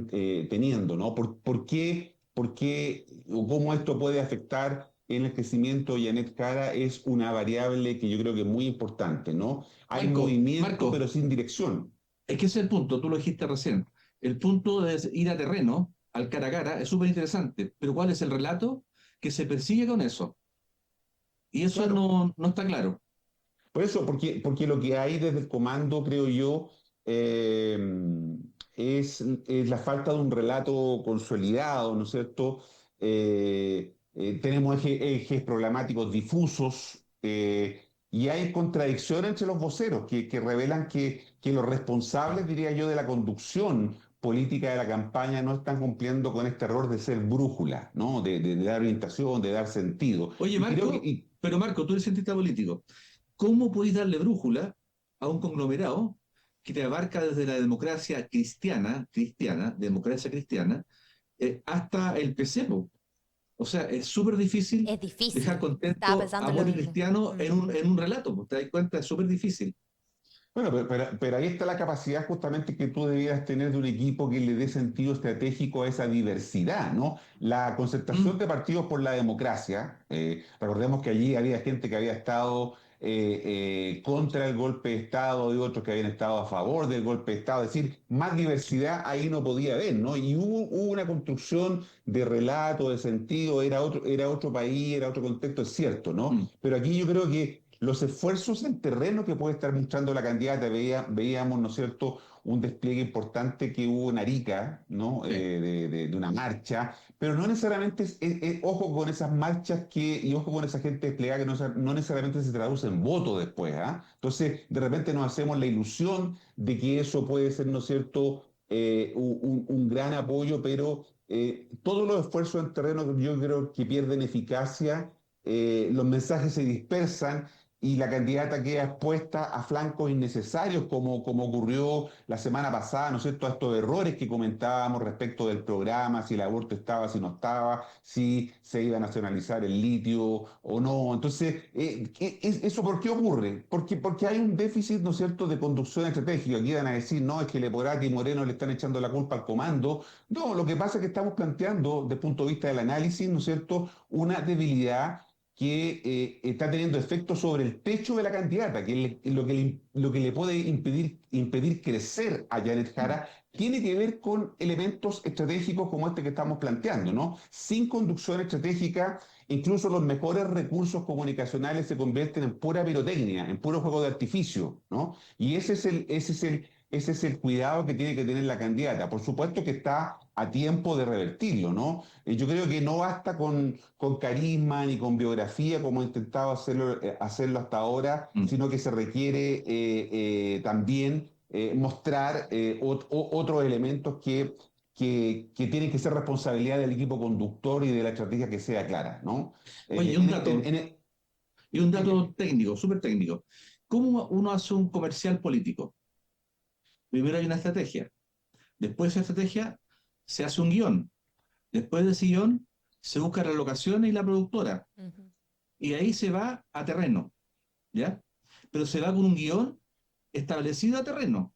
teniendo, ¿no? ¿Por qué o cómo esto puede afectar en el crecimiento de Janet Jara? Es una variable que yo creo que es muy importante, ¿no? Hay movimiento, Marco, pero sin dirección. es que ese es el punto, tú lo dijiste recién. El punto de ir a terreno, al cara a cara, es súper interesante, pero ¿cuál es el relato que se persigue con eso? Y eso Claro. no está claro. Por eso, porque lo que hay desde el comando, creo yo, eh, es la falta de un relato consolidado, ¿no es cierto? Tenemos ejes programáticos difusos, y hay contradicciones entre los voceros que revelan que los responsables, diría yo, de la conducción política de la campaña no están cumpliendo con este error de ser brújula, ¿no? De dar orientación, de dar sentido. Oye, Y creo que, Marco, pero Marco, tú eres cientista político. ¿Cómo podéis darle brújula a un conglomerado que te abarca desde la democracia democracia cristiana, hasta el PC, po? O sea, es súper difícil Es dejar difícil. Estaba contento pensando a lo Boris mismo. Cristiano en un relato, po. ¿Te das cuenta? Es súper difícil. bueno, pero ahí está la capacidad justamente que tú debieras tener de un equipo que le dé sentido estratégico a esa diversidad, ¿no? La concertación Mm. de partidos por la democracia, recordemos que allí había gente que había estado contra el golpe de Estado y otros que habían estado a favor del golpe de Estado, es decir, más diversidad ahí no podía haber, ¿no? Y hubo una construcción de relato, de sentido, era otro país, era otro contexto, es cierto, ¿no? Mm. Pero aquí yo creo que los esfuerzos en terreno que puede estar mostrando la candidata, veíamos, ¿no es cierto?, un despliegue importante que hubo en Arica, ¿no? Sí. De una marcha, pero no necesariamente, ojo con esas marchas y ojo con esa gente desplegada que no necesariamente se traduce en voto después, ¿ah? Entonces, de repente nos hacemos la ilusión de que eso puede ser, ¿no es cierto?, un gran apoyo, pero todos los esfuerzos en terreno yo creo que pierden eficacia, los mensajes se dispersan y la candidata queda expuesta a flancos innecesarios, como ocurrió la semana pasada, ¿no es cierto?, a estos errores que comentábamos respecto del programa, si el aborto estaba, si no estaba, si se iba a nacionalizar el litio o no. Entonces, ¿eso por qué ocurre? Porque hay un déficit, ¿no es cierto?, de conducción estratégica. Aquí van a decir, no, es que Leporati y Moreno le están echando la culpa al comando. No, lo que pasa es que estamos planteando, desde el punto de vista del análisis, ¿no es cierto?, una debilidad que está teniendo efecto sobre el techo de la candidata, que lo que le puede impedir crecer a Janet Mm. Jara, tiene que ver con elementos estratégicos como este que estamos planteando, ¿no? Sin conducción estratégica, incluso los mejores recursos comunicacionales se convierten en pura pirotecnia, en puro juego de artificio, ¿no? Y ese es el cuidado que tiene que tener la candidata. Por supuesto que está a tiempo de revertirlo, ¿no? Yo creo que no basta con carisma ni con biografía como ha intentado hacerlo hasta ahora, Mm. sino que se requiere también mostrar otros elementos que tienen que ser responsabilidad del equipo conductor y de la estrategia que sea clara, ¿no? Oye, y un dato técnico, súper técnico. ¿Cómo uno hace un comercial político? Primero hay una estrategia. Después de esa estrategia se hace un guión. Después de ese guión se busca la locación y la productora. Ujú. Y ahí se va a terreno, ¿ya? Pero se va con un guión establecido a terreno.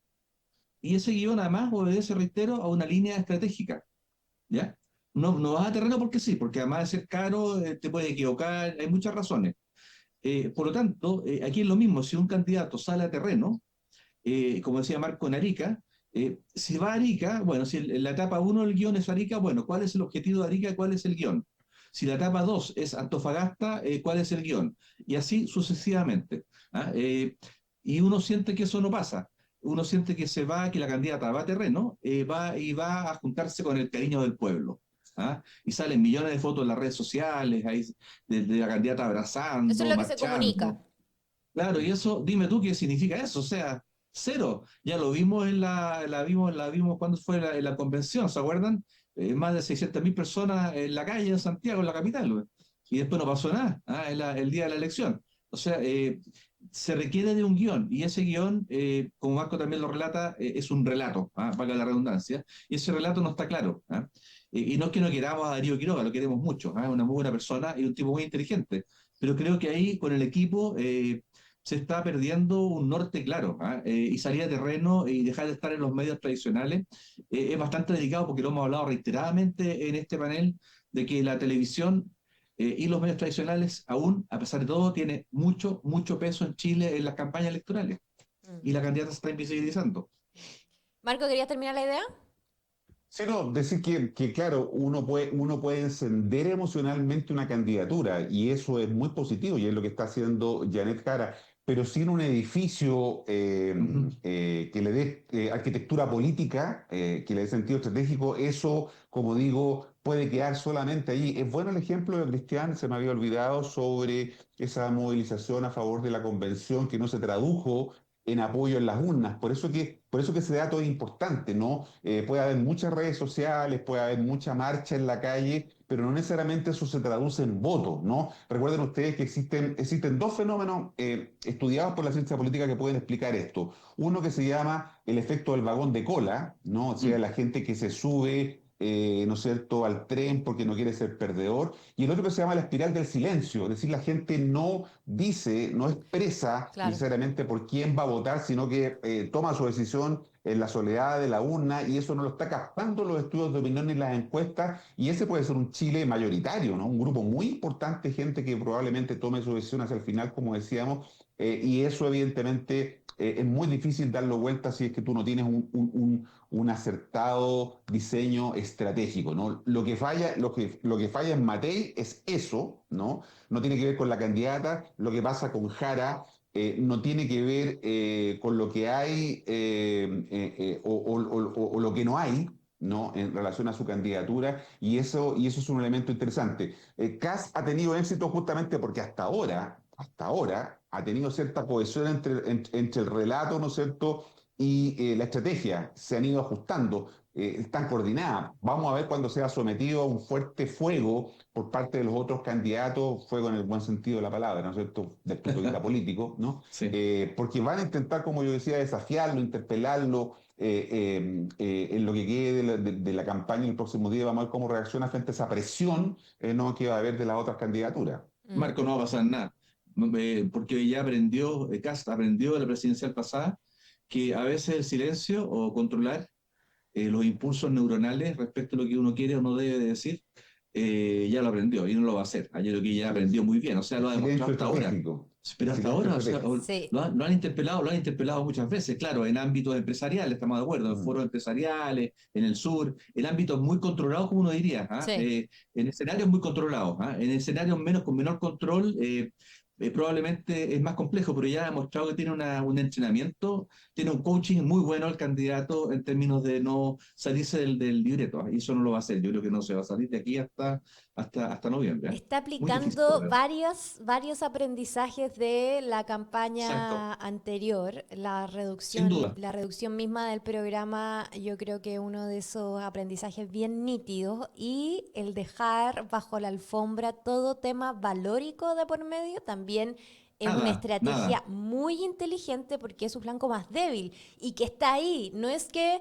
Y ese guión además obedece, reitero, a una línea estratégica, ¿ya? No vas a terreno porque sí, porque además de ser caro, te puedes equivocar, hay muchas razones. Por lo tanto, aquí es lo mismo, si un candidato sale a terreno, como decía Marco en Arica, Si va a Arica, bueno, si la etapa 1 del guión es Arica, bueno, ¿cuál es el objetivo de Arica? ¿Cuál es el guión? Si la etapa 2 es Antofagasta, ¿cuál es el guión? Y así sucesivamente. ¿Ah? Y uno siente que eso no pasa. Uno siente que se va, que la candidata va a terreno, va a juntarse con el cariño del pueblo. ¿Ah? Y salen millones de fotos en las redes sociales, ahí, de la candidata Eso es abrazando, lo que se comunica. marchando. Claro, y eso, dime tú qué significa eso, o sea, cero. Ya lo vimos la vimos cuando fue en la convención, ¿se acuerdan? Más de 600.000 personas en la calle en Santiago, en la capital, güey. Y después no pasó nada, el día de la elección. O sea, se requiere de un guión, y ese guión, como Marco también lo relata, es un relato, valga la redundancia, y ese relato no está claro. Y no es que no queramos a Darío Quiroga, lo queremos mucho, una muy buena persona y un tipo muy inteligente, pero creo que ahí con el equipo se está perdiendo un norte claro, y salir a terreno y dejar de estar en los medios tradicionales es bastante delicado, porque lo hemos hablado reiteradamente en este panel, de que la televisión y los medios tradicionales aún, a pesar de todo, tiene mucho, mucho peso en Chile en las campañas electorales, Mm. y la candidata se está invisibilizando. Marco, ¿querías terminar la idea? Sí, no, decir que claro, uno puede encender emocionalmente una candidatura y eso es muy positivo y es lo que está haciendo Janet Jara, pero sin un edificio Ujú. que le dé arquitectura política, que le dé sentido estratégico, eso, como digo, puede quedar solamente allí. Es bueno el ejemplo de Cristian, se me había olvidado, sobre esa movilización a favor de la convención que no se tradujo en apoyo en las urnas. Por eso que ese dato es importante, ¿no? Puede haber muchas redes sociales, puede haber mucha marcha en la calle, pero no necesariamente eso se traduce en votos, ¿no? Recuerden ustedes que existen dos fenómenos estudiados por la ciencia política que pueden explicar esto. Uno que se llama el efecto del vagón de cola, ¿no? O sea, Mm. la gente que se sube, ¿no es cierto?, al tren porque no quiere ser perdedor. Y el otro que se llama la espiral del silencio, es decir, la gente no dice, no expresa Claro. necesariamente por quién va a votar, sino que toma su decisión en la soledad de la urna, y eso no lo está captando los estudios de opinión ni las encuestas, y ese puede ser un Chile mayoritario, ¿no? Un grupo muy importante de gente que probablemente tome su decisión hacia el final, como decíamos, y eso evidentemente es muy difícil darlo vuelta si es que tú no tienes un acertado diseño estratégico, ¿no? Lo que falla en Matei es eso, ¿no? No tiene que ver con la candidata. Lo que pasa con Jara no tiene que ver con lo que hay o lo que no hay, ¿no? En relación a su candidatura, y eso es un elemento interesante. Kast ha tenido éxito justamente porque hasta ahora ha tenido cierta cohesión entre el relato, ¿no es cierto?, y la estrategia. Se han ido ajustando, están coordinadas. Vamos a ver cuando sea sometido a un fuerte fuego por parte de los otros candidatos, fuego en el buen sentido de la palabra, ¿no es cierto?, del punto de vista político, ¿no? Sí. Porque van a intentar, como yo decía, desafiarlo, interpelarlo, en lo que quede de la campaña el próximo día. Vamos a ver cómo reacciona frente a esa presión, ¿no?, que va a haber de las otras candidaturas. Mm. Marco, no va a pasar nada, porque ya aprendió, Kast aprendió de la presidencial pasada, que a veces el silencio o controlar los impulsos neuronales respecto a lo que uno quiere o no debe de decir, ya lo aprendió y no lo va a hacer. Yo creo que ya aprendió muy bien, o sea, lo ha demostrado Silencio hasta ahora. estratégico. Pero hasta Silencio ahora, o sea, estratégico. Sí. lo han interpelado muchas veces, claro, en ámbitos empresariales, estamos de acuerdo, en Mm. foros empresariales, en el sur, en ámbitos muy controlados, como uno diría, Sí. en escenarios muy controlados, en escenarios con menor control, probablemente es más complejo, pero ya ha demostrado que tiene un entrenamiento, tiene un coaching muy bueno el candidato en términos de no salirse del libreto, y eso no lo va a hacer. Yo creo que no se va a salir de aquí hasta noviembre. Está Muy difícil, lo aplicando veo. varios aprendizajes de la Exacto, campaña anterior. sin duda. La reducción misma del programa, yo creo que uno de esos aprendizajes bien nítidos, y el dejar bajo la alfombra todo tema valórico de por medio también es una Nada, estrategia nada. muy inteligente, porque es su flanco más débil y que está ahí. No es que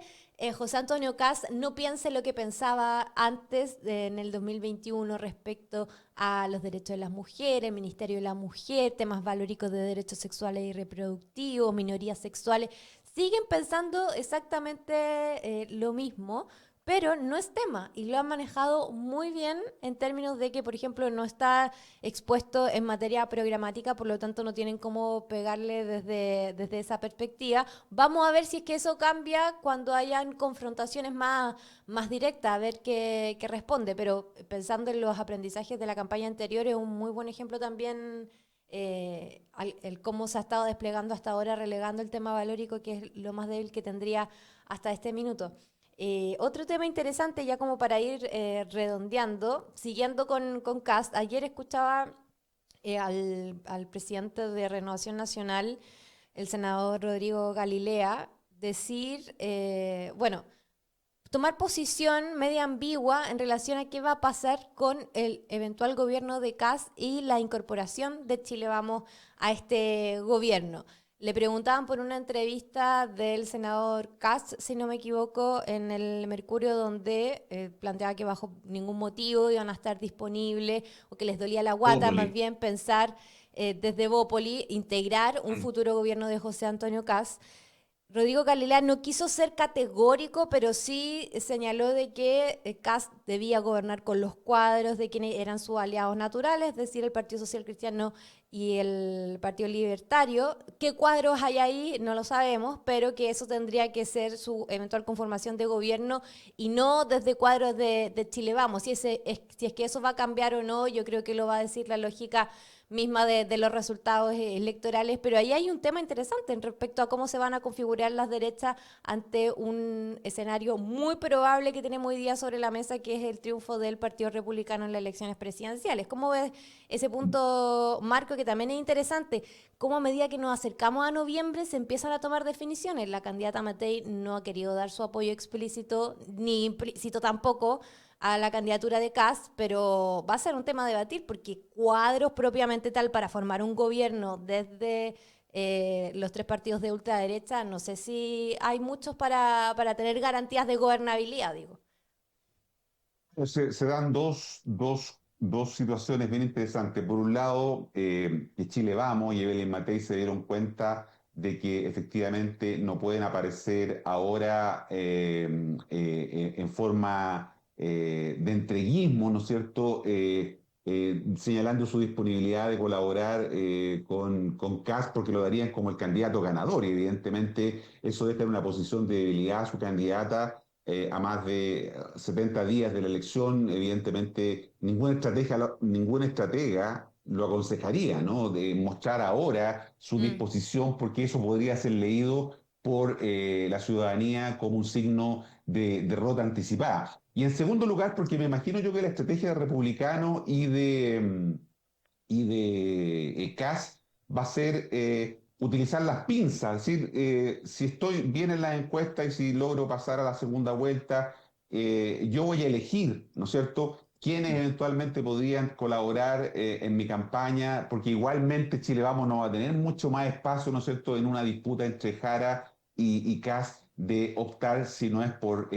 José Antonio Kast no piense lo que pensaba antes, en el 2021, respecto a los derechos de las mujeres, Ministerio de la Mujer, temas valóricos de derechos sexuales y reproductivos, minorías sexuales. Siguen pensando exactamente lo mismo, pero no es tema y lo han manejado muy bien en términos de que, por ejemplo, no está expuesto en materia programática, por lo tanto no tienen cómo pegarle desde esa perspectiva. Vamos a ver si es que eso cambia cuando hayan confrontaciones más directas, a ver qué responde, pero pensando en los aprendizajes de la campaña anterior, es un muy buen ejemplo también el cómo se ha estado desplegando hasta ahora, relegando el tema valórico, que es lo más débil que tendría hasta este minuto. Otro tema interesante, ya como para ir redondeando, siguiendo con Kast, ayer escuchaba al presidente de Renovación Nacional, el senador Rodrigo Galilea, decir, bueno, tomar posición media ambigua en relación a qué va a pasar con el eventual gobierno de Kast y la incorporación de Chile Vamos a este gobierno. Le preguntaban por una entrevista del senador Kast, si no me equivoco, en el Mercurio, donde planteaba que bajo ningún motivo iban a estar disponibles o que les dolía la guata, más bien pensar desde Bópoli, integrar un futuro gobierno de José Antonio Kast. Rodrigo Galilea no quiso ser categórico, pero sí señaló de que Kast debía gobernar con los cuadros de quienes eran sus aliados naturales, es decir, el Partido Social Cristiano y el Partido Libertario. ¿Qué cuadros hay ahí? No lo sabemos, pero que eso tendría que ser su eventual conformación de gobierno y no desde cuadros de Chile Vamos. Si es que eso va a cambiar o no, yo creo que lo va a decir la lógica misma de los resultados electorales, pero ahí hay un tema interesante en respecto a cómo se van a configurar las derechas ante un escenario muy probable que tenemos hoy día sobre la mesa, que es el triunfo del Partido Republicano en las elecciones presidenciales. ¿Cómo ves ese punto, Marco, que también es interesante? Cómo a medida que nos acercamos a noviembre se empiezan a tomar definiciones. La candidata Matei no ha querido dar su apoyo explícito, ni implícito tampoco, a la candidatura de Kast, pero va a ser un tema a debatir porque cuadros propiamente tal para formar un gobierno desde los tres partidos de ultraderecha, no sé si hay muchos para tener garantías de gobernabilidad, digo. Se dan dos situaciones bien interesantes. Por un lado, que Chile Vamos y Evelyn Matei se dieron cuenta de que efectivamente no pueden aparecer ahora en forma de entreguismo, ¿no es cierto? Señalando su disponibilidad de colaborar con Kast porque lo darían como el candidato ganador y evidentemente eso deja en una posición de debilidad a su candidata a más de 70 días de la elección. Evidentemente ninguna estratega lo aconsejaría, ¿no? De mostrar ahora su disposición, porque eso podría ser leído por la ciudadanía como un signo de derrota anticipada. Y en segundo lugar, porque me imagino yo que la estrategia de republicano y de Kast va a ser utilizar las pinzas, es decir, si estoy bien en las encuestas y si logro pasar a la segunda vuelta, yo voy a elegir, ¿no es cierto?, quiénes eventualmente podrían colaborar en mi campaña, porque igualmente Chile Vamos no va a tener mucho más espacio, ¿no es cierto?, en una disputa entre Jara y Kast de optar si no es por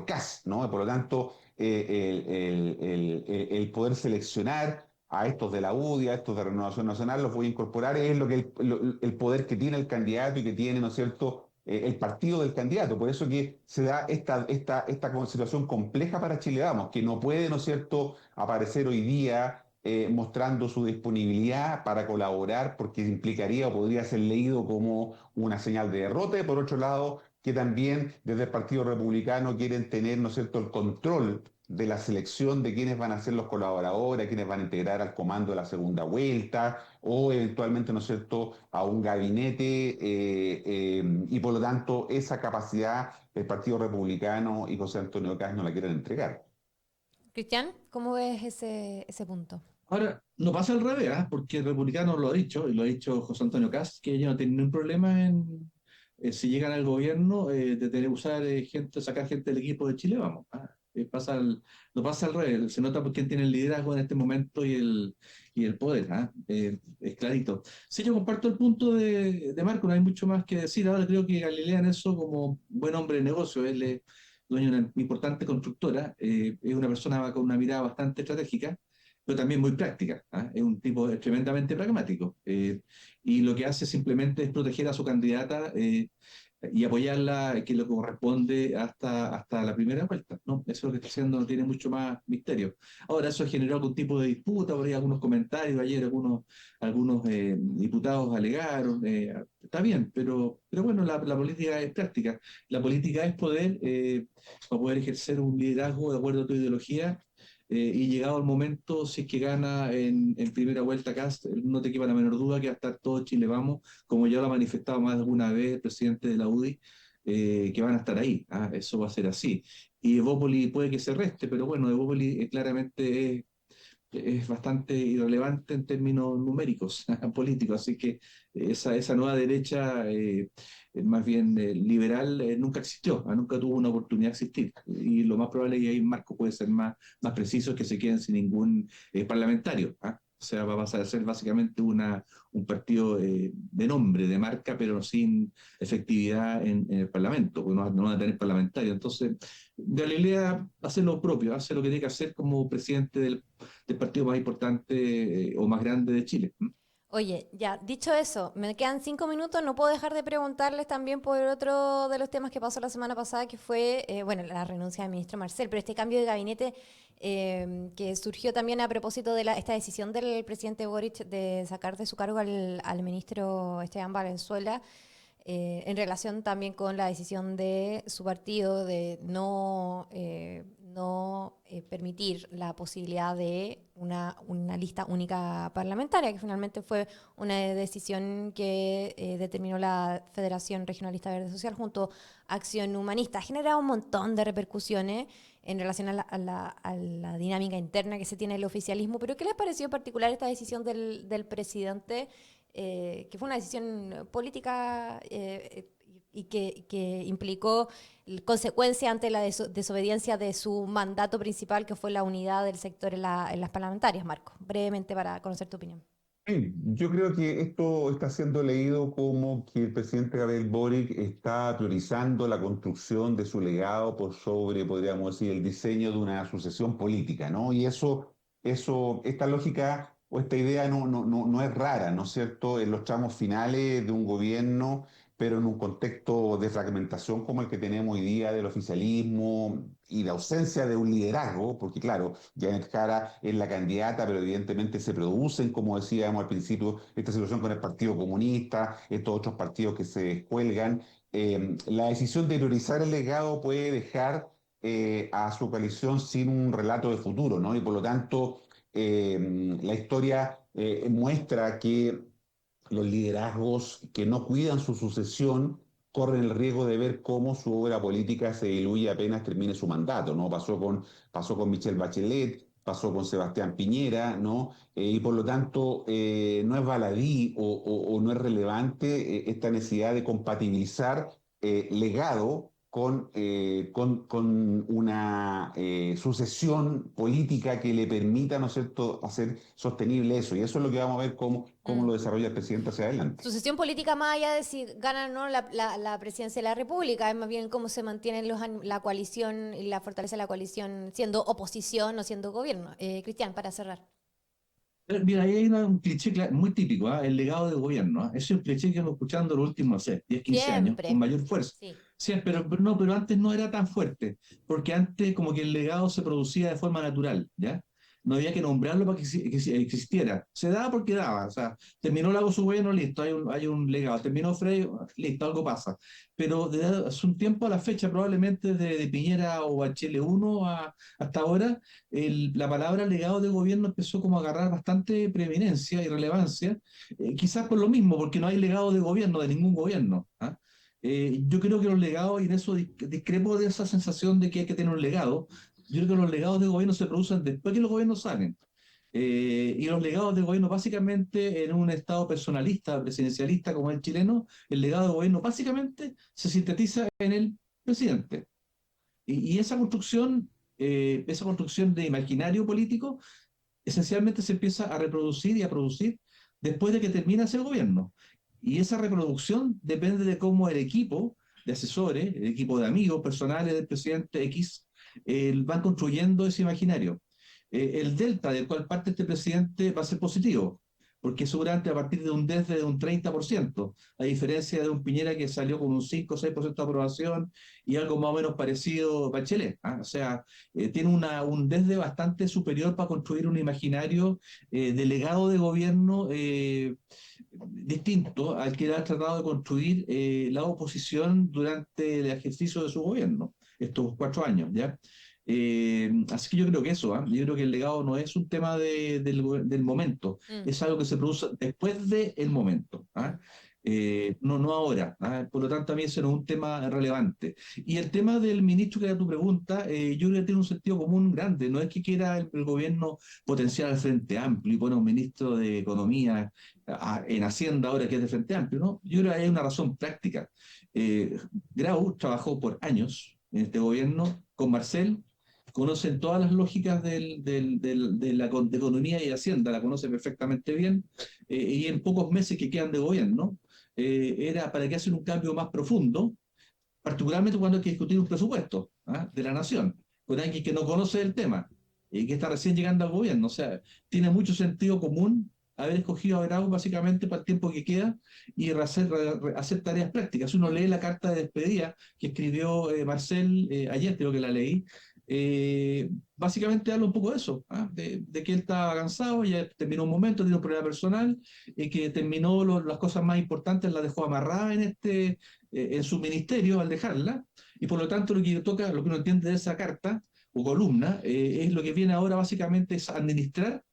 Kast, ¿no? Por lo tanto, el poder seleccionar a estos de la UDI, a estos de Renovación Nacional, los voy a incorporar, es lo que el poder que tiene el candidato y que tiene, ¿no es cierto?, el partido del candidato. Por eso que se da esta situación compleja para Chile Vamos, que no puede, ¿no es cierto?, aparecer hoy día mostrando su disponibilidad para colaborar, porque implicaría o podría ser leído como una señal de derrota. Y por otro lado, que también desde el Partido Republicano quieren tener, ¿no es cierto?, el control de la selección de quiénes van a ser los colaboradores, quiénes van a integrar al comando de la segunda vuelta o eventualmente, ¿no es cierto?, a un gabinete y por lo tanto esa capacidad el Partido Republicano y José Antonio Kast no la quieren entregar. Cristian, ¿cómo ves ese punto? Ahora, no pasa al revés, ¿ah? Porque el republicano lo ha dicho, y lo ha dicho José Antonio Kast, que ellos no tienen ningún problema en, si llegan al gobierno, de tener usar gente, sacar gente del equipo de Chile, vamos. ¿Ah? No pasa al revés, se nota por quién tiene el liderazgo en este momento y el poder, ¿ah? Es clarito. Sí, yo comparto el punto de Marco, no hay mucho más que decir. Ahora creo que Galilea en eso, como buen hombre de negocio, él es dueño de una importante constructora, es una persona con una mirada bastante estratégica, pero también muy práctica. ¿Ah? Es un tipo tremendamente pragmático. Y lo que hace simplemente es proteger a su candidata, y apoyarla, que es lo que corresponde hasta la primera vuelta, ¿no? Eso es lo que está haciendo, no tiene mucho más misterio. Ahora, eso generó algún tipo de disputa, por ahí algunos comentarios, ayer algunos diputados alegaron, está bien, pero bueno, la política es práctica, la política es poder, para poder ejercer un liderazgo de acuerdo a tu ideología, y llegado el momento, si es que gana en primera vuelta Kast, no te quepa la menor duda que va a estar todo Chile Vamos, como ya lo ha manifestado más de alguna vez el presidente de la UDI, que van a estar ahí. Eso va a ser así. Y Evópoli puede que se reste, pero bueno, Evópoli claramente es bastante irrelevante en términos numéricos, políticos, así que esa nueva derecha, más bien liberal, nunca existió, nunca tuvo una oportunidad de existir, y lo más probable es que ahí Marco puede ser más preciso, que se queden sin ningún parlamentario, ¿ah? O sea, va a pasar a ser básicamente un partido de nombre, de marca, pero sin efectividad en el Parlamento, porque no van a tener parlamentario. Entonces, Galilea hace lo propio, hace lo que tiene que hacer como presidente del partido más importante, o más grande de Chile. Oye, ya, dicho eso, me quedan 5 minutos, no puedo dejar de preguntarles también por otro de los temas que pasó la semana pasada, que fue, bueno, la renuncia del ministro Marcel, pero este cambio de gabinete que surgió también a propósito de esta decisión del presidente Boric de sacar de su cargo al ministro Esteban Valenzuela, en relación también con la decisión de su partido de no permitir la posibilidad de una lista única parlamentaria, que finalmente fue una decisión que determinó la Federación Regionalista Verde Social junto a Acción Humanista. Ha generado un montón de repercusiones en relación a la dinámica interna que se tiene el oficialismo, pero ¿qué les pareció en particular esta decisión del presidente? Que fue una decisión política y que implicó consecuencia ante la desobediencia de su mandato principal, que fue la unidad del sector en las parlamentarias. Marco, brevemente para conocer tu opinión. Sí, yo creo que esto está siendo leído como que el presidente Gabriel Boric está priorizando la construcción de su legado por sobre, podríamos decir, el diseño de una sucesión política, ¿no? Y esta lógica o esta idea no es rara, ¿no es cierto?, en los tramos finales de un gobierno, pero en un contexto de fragmentación como el que tenemos hoy día del oficialismo y la ausencia de un liderazgo, porque claro, Janet Jara es la candidata, pero evidentemente se producen, como decíamos al principio, esta situación con el Partido Comunista, estos otros partidos que se cuelgan. La decisión de priorizar el legado puede dejar a su coalición sin un relato de futuro, ¿no? Y por lo tanto, la historia muestra que los liderazgos que no cuidan su sucesión corren el riesgo de ver cómo su obra política se diluye apenas termine su mandato, ¿no? Pasó con Michelle Bachelet, pasó con Sebastián Piñera, ¿no? Y por lo tanto no es baladí o no es relevante esta necesidad de compatibilizar legado con una sucesión política que le permita, ¿no es cierto?, hacer sostenible eso. Y eso es lo que vamos a ver cómo lo desarrolla el presidente hacia adelante. Sucesión política más allá de si ganan o no la presidencia de la República, es más bien cómo se mantiene la coalición y la fortaleza de la coalición siendo oposición o siendo gobierno. Cristian, para cerrar. Mira, ahí hay un cliché muy típico, el legado del gobierno. Ese es un cliché que hemos escuchando los últimos, no sé, 10, 15 años, con Siempre. mayor fuerza. Sí. Sí, pero antes no era tan fuerte, porque antes como que el legado se producía de forma natural, ¿ya? No había que nombrarlo para que existiera. Se daba porque daba, o sea, terminó Lago su gobierno, listo, hay un legado. Terminó Frey, listo, algo pasa. Pero desde hace un tiempo a la fecha, probablemente de Piñera o Bachelet 1 hasta ahora, la palabra legado de gobierno empezó como a agarrar bastante preeminencia y relevancia, quizás por lo mismo, porque no hay legado de gobierno, de ningún gobierno. Yo creo que los legados, y en eso discrepo de esa sensación de que hay que tener un legado. Yo creo que los legados de gobierno se producen después que los gobiernos salen. Y los legados de gobierno, básicamente, en un estado personalista, presidencialista como el chileno, el legado de gobierno básicamente se sintetiza en el presidente. Y esa construcción de imaginario político, esencialmente se empieza a reproducir y a producir después de que termina ese gobierno. Y esa reproducción depende de cómo el equipo de asesores, el equipo de amigos personales del presidente X, van construyendo ese imaginario. El delta del cual parte este presidente va a ser positivo, porque seguramente a partir de un desde de un 30%, a diferencia de un Piñera que salió con un 5 o 6% de aprobación y algo más o menos parecido a Bachelet. O sea, tiene un desde bastante superior para construir un imaginario delegado de gobierno distinto al que ha tratado de construir la oposición durante el ejercicio de su gobierno, estos 4 años, ¿ya? Así que yo creo que eso, yo creo que el legado no es un tema del momento, es algo que se produce después del momento, no ahora, por lo tanto a mí ese no es un tema relevante. Y el tema del ministro, que era tu pregunta, yo creo que tiene un sentido común grande, no es que quiera el gobierno potenciar el Frente Amplio y poner un ministro de Economía en Hacienda ahora que es de Frente Amplio, ¿no? Yo creo que hay una razón práctica. Grau trabajó por años en este gobierno con Marcel, conocen todas las lógicas de economía y hacienda, la conocen perfectamente bien, y en pocos meses que quedan de gobierno, era para que hacen un cambio más profundo, particularmente cuando hay que discutir un presupuesto de la nación, con alguien que no conoce el tema y que está recién llegando al gobierno. O sea, tiene mucho sentido común haber escogido a Grau básicamente para el tiempo que queda y hacer tareas prácticas. Uno lee la carta de despedida que escribió Marcel, ayer creo que la leí, básicamente habla un poco de eso, de que él estaba cansado, ya terminó un momento, tiene un problema personal, que terminó las cosas más importantes, las dejó amarradas en su ministerio al dejarla, y por lo tanto lo que uno entiende de esa carta o columna, es lo que viene ahora básicamente es administrar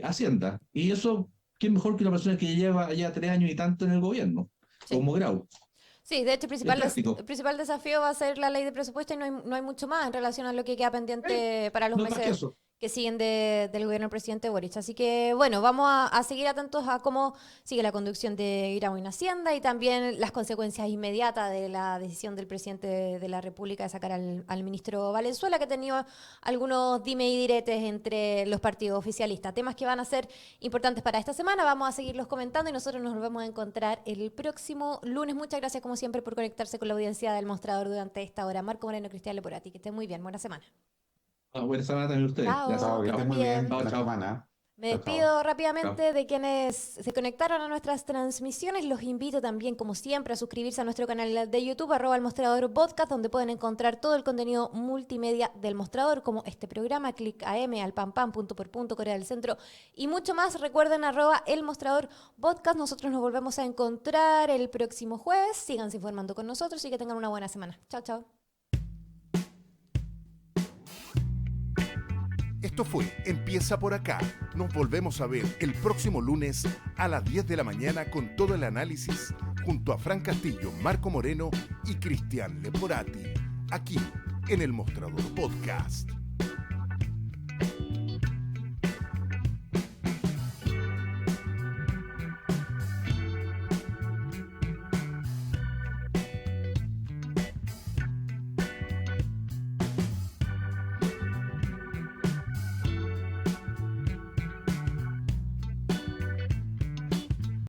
Hacienda. Y eso, ¿quién mejor que una persona que lleva ya 3 años y tanto en el gobierno, como Grau? Sí, de hecho, el principal desafío va a ser la ley de presupuesto y no hay mucho más en relación a lo que queda pendiente para los meses que siguen del gobierno del presidente Boric. Así que, bueno, vamos a seguir atentos a cómo sigue la conducción de Grau en Hacienda y también las consecuencias inmediatas de la decisión del presidente de la República de sacar al ministro Valenzuela, que ha tenido algunos dime y diretes entre los partidos oficialistas. Temas que van a ser importantes para esta semana. Vamos a seguirlos comentando y nosotros nos volvemos a encontrar el próximo lunes. Muchas gracias, como siempre, por conectarse con la audiencia del Mostrador durante esta hora. Marco Moreno, Cristian Leporati, que estén muy bien. Buena semana. Buena semana también ustedes. Chao, que estén muy bien. Buena semana. Me despido rápidamente de quienes se conectaron a nuestras transmisiones. Los invito también, como siempre, a suscribirse a nuestro canal de YouTube, @El Mostrador Podcast, donde pueden encontrar todo el contenido multimedia del Mostrador, como este programa, Click AM, al Pam Pam, Punto por Punto, Corea del Centro y mucho más. Recuerden @El Mostrador Podcast. Nosotros nos volvemos a encontrar el próximo jueves. Síganse informando con nosotros y que tengan una buena semana. Chao, chao. Esto fue Empieza por acá. Nos volvemos a ver el próximo lunes a las 10 de la mañana con todo el análisis junto a Fran Castillo, Marco Moreno y Cristian Leporati, aquí en el Mostrador Podcast.